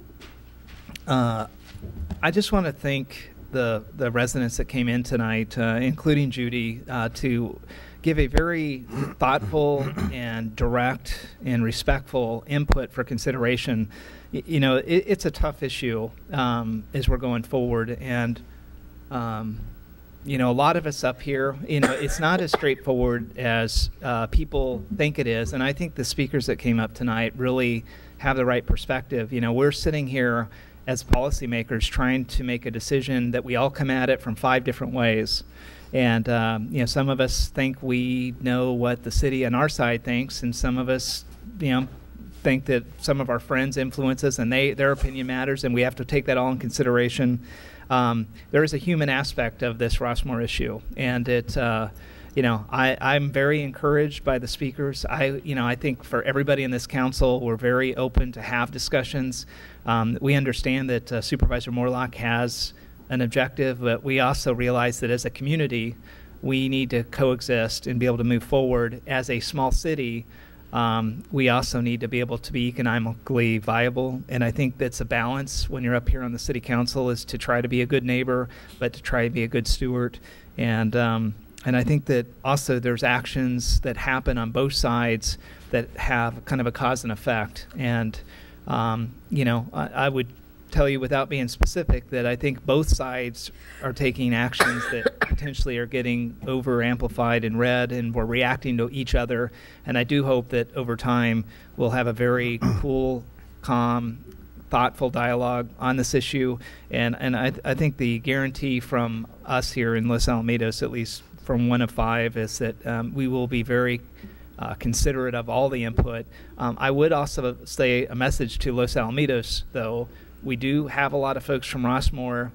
I just want to thank the residents that came in tonight, including Judy, to give a very thoughtful and direct and respectful input for consideration. It's a tough issue as we're going forward, and a lot of us up here, it's not as straightforward as people think it is, and I think the speakers that came up tonight really have the right perspective. We're sitting here as policymakers trying to make a decision that we all come at it from 5 different ways. And some of us think we know what the city on our side thinks, and some of us think that some of our friends influence us and their opinion matters, and we have to take that all in consideration. There is a human aspect of this Rossmore issue, and I'm very encouraged by the speakers. I think for everybody in this council, we're very open to have discussions. We understand that Supervisor Morlock has an objective, but we also realize that as a community, we need to coexist and be able to move forward. As a small city, we also need to be able to be economically viable, and I think that's a balance when you're up here on the city council, is to try to be a good neighbor, but to try to be a good steward. And I think that also there's actions that happen on both sides that have kind of a cause and effect. And I would tell you, without being specific, that I think both sides are taking actions that potentially are getting over amplified and read, and we're reacting to each other. And I do hope that over time we'll have a very cool, calm, thoughtful dialogue on this issue. And I think the guarantee from us here in Los Alamitos, at least from 1 of 5, is that we will be very considerate of all the input. I would also say a message to Los Alamitos, though. We do have a lot of folks from Rossmore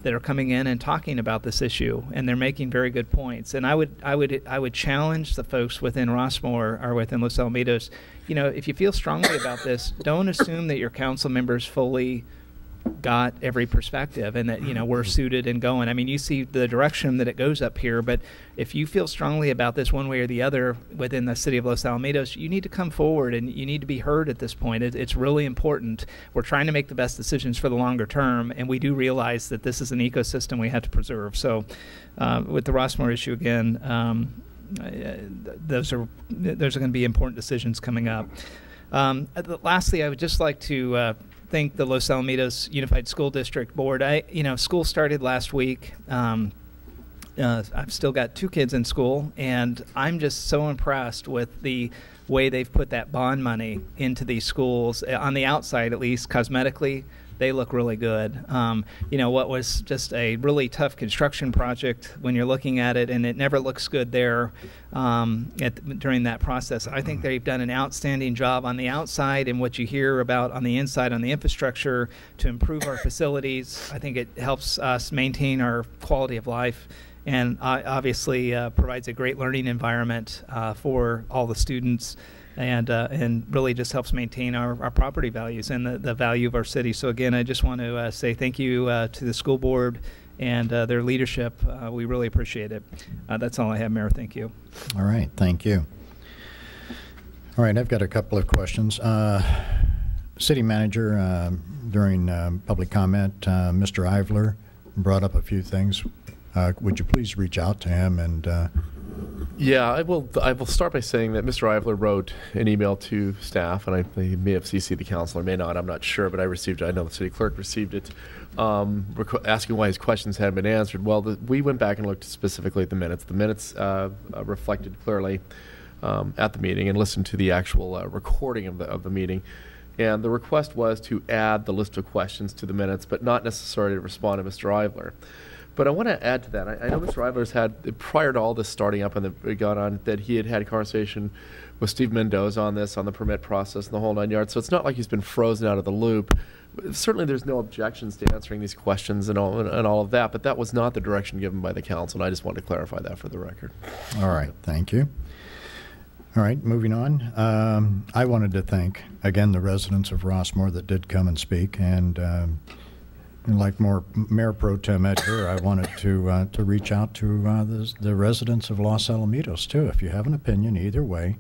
that are coming in and talking about this issue, and they're making very good points. And I would challenge the folks within Rossmore or within Los Alamitos, if you feel strongly about this, don't assume that your council members fully got every perspective and that we're suited and going. I mean, you see the direction that it goes up here, but if you feel strongly about this one way or the other within the city of Los Alamitos, you need to come forward and you need to be heard at this point. It's really important. We're trying to make the best decisions for the longer term, and we do realize that this is an ecosystem we have to preserve. So with the Rossmore issue again, those are going to be important decisions coming up. Lastly, I would just like to thank the Los Alamitos Unified School District Board. School started last week. I've still got 2 kids in school, and I'm just so impressed with the way they've put that bond money into these schools. On the outside, at least, cosmetically, they look really good. What was just a really tough construction project when you're looking at it, and it never looks good there during that process. I think they've done an outstanding job on the outside, and what you hear about on the inside on the infrastructure to improve our facilities. I think it helps us maintain our quality of life, and obviously provides a great learning environment for all the students. And really just helps maintain our property values and the value of our city. So again, I just want to say thank you to the school board and their leadership. We really appreciate it. That's all I have, Mayor. Thank you. All right, thank you. All right, I've got a couple of questions. City manager, during public comment, Mr. Ivler brought up a few things. would you please reach out to him and Yeah, I will start by saying that Mr. Ivler wrote an email to staff, and he may have CC'd the council or may not, I'm not sure, but I received it. I know the city clerk received it, asking why his questions hadn't been answered. Well, we went back and looked specifically at the minutes. The minutes reflected clearly at the meeting and listened to the actual recording of the meeting. And the request was to add the list of questions to the minutes, but not necessarily to respond to Mr. Ivler. But I want to add to that. I know Mr. Ivler's had, prior to all this starting up and it got on, that he had a conversation with Steve Mendoza on this, on the permit process and the whole 9 yards. So it's not like he's been frozen out of the loop. Certainly there's no objections to answering these questions and all of that, but that was not the direction given by the council, and I just wanted to clarify that for the record. All right, thank you. All right, moving on. I wanted to thank, again, the residents of Rossmore that did come and speak, and like Mayor Pro Tem Edgar, I wanted to reach out to the residents of Los Alamitos, too. If you have an opinion either way,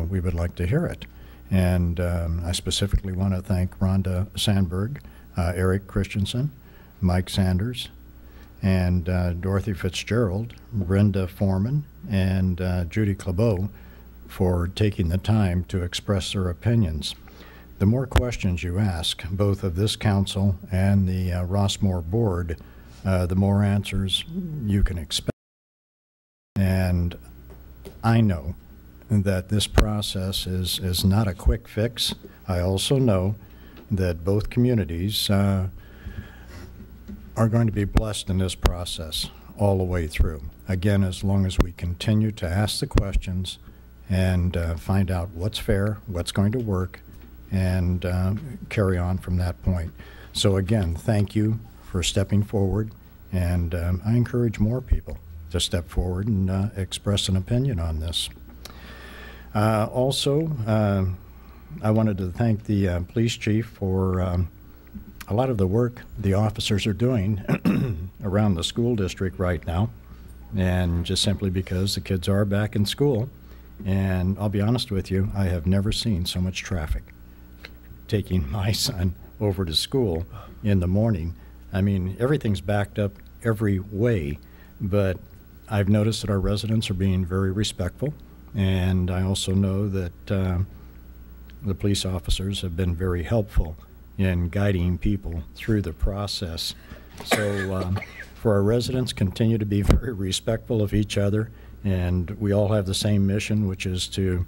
we would like to hear it. And I specifically want to thank Rhonda Sandberg, Eric Christiansen, Mike Sanders, and Dorothy Fitzgerald, Brenda Foreman, and Judy Klabough for taking the time to express their opinions. The more questions you ask, both of this council and the Rossmore board, the more answers you can expect. And I know that this process is not a quick fix. I also know that both communities are going to be blessed in this process all the way through. Again, as long as we continue to ask the questions and find out what's fair, what's going to work, and carry on from that point. So again, thank you for stepping forward, and I encourage more people to step forward and express an opinion on this. Also, I wanted to thank the police chief for a lot of the work the officers are doing around the school district right now, and just simply because the kids are back in school. And I'll be honest with you, I have never seen so much traffic taking my son over to school in the morning. I mean, everything's backed up every way, but I've noticed that our residents are being very respectful, and I also know that the police officers have been very helpful in guiding people through the process. So for our residents, continue to be very respectful of each other, and we all have the same mission, which is to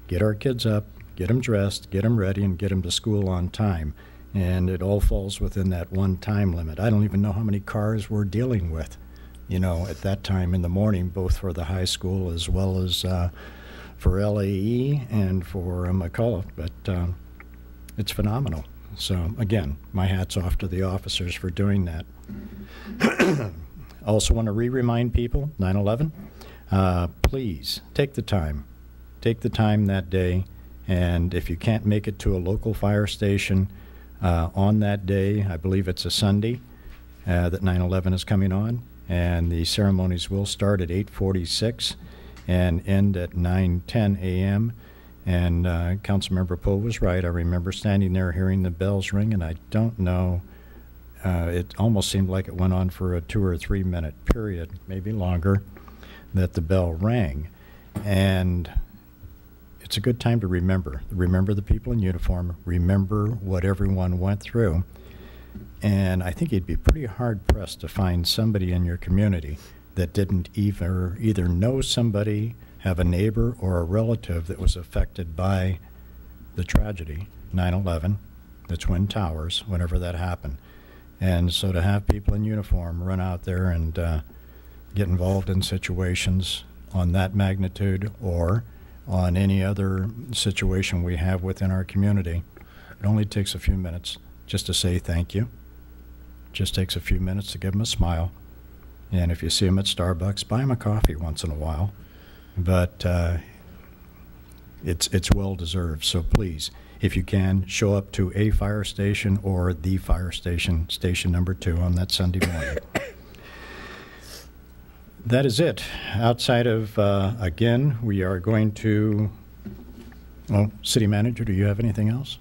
get our kids up, get them dressed, get them ready, and get them to school on time. And it all falls within that one time limit. I don't even know how many cars we're dealing with, you know, at that time in the morning, both for the high school as well as for LAE and for McCullough. But it's phenomenal. So, again, my hat's off to the officers for doing that. I also want to remind people, 9/11, please take the time. Take the time that day. And if you can't make it to a local fire station on that day, I believe it's a Sunday that 9/11 is coming on, and the ceremonies will start at 8:46 and end at 9:10 a.m. And Councilmember Poe was right. I remember standing there hearing the bells ring, and I don't know, it almost seemed like it went on for a 2 or 3 minute period, maybe longer, that the bell rang. And it's a good time to remember the people in uniform, remember what everyone went through. And I think you'd be pretty hard-pressed to find somebody in your community that didn't either know somebody, have a neighbor or a relative that was affected by the tragedy, 9/11, the Twin Towers, whenever that happened. And so to have people in uniform run out there and get involved in situations on that magnitude or on any other situation we have within our community, it only takes a few minutes just to say thank you. Just takes a few minutes to give them a smile. And if you see them at Starbucks, buy them a coffee once in a while. But it's well deserved. So please, if you can, show up to a fire station or the fire station, station number 2 on that Sunday morning. That is it. Outside of, again, we are going to, well, City Manager, do you have anything else?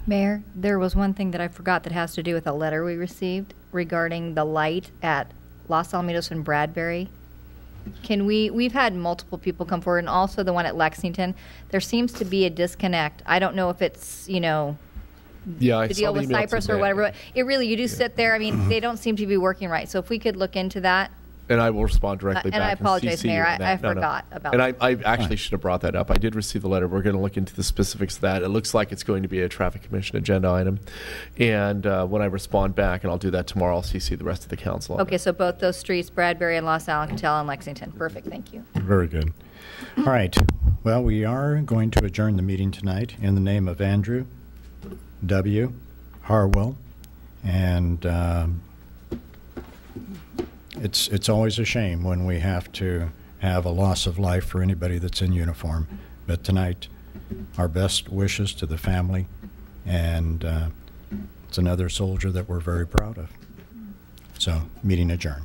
Mayor, there was one thing that I forgot that has to do with a letter we received regarding the light at Los Alamitos and Bradbury. We've had multiple people come forward, and also the one at Lexington. There seems to be a disconnect. I don't know if it's, Yeah, I the saw deal the with email Cypress or today. whatever. It really, you do sit there. I mean, they don't seem to be working right. So if we could look into that. And I will respond directly back. And I apologize, CC you Mayor. on that. I No, no. forgot about and that. I actually should have brought that up. I did receive the letter. We're going to look into the specifics of that. It looks like it's going to be a Traffic Commission agenda item. And when I respond back, and I'll do that tomorrow, I'll CC the rest of the council on Okay, so both those streets, Bradbury and Los Alamitos and Lexington. Perfect, thank you. Very good. All right. Well, we are going to adjourn the meeting tonight in the name of Andrew W. Harwell. And it's always a shame when we have to have a loss of life for anybody that's in uniform. But tonight, our best wishes to the family. And it's another soldier that we're very proud of. So, meeting adjourned.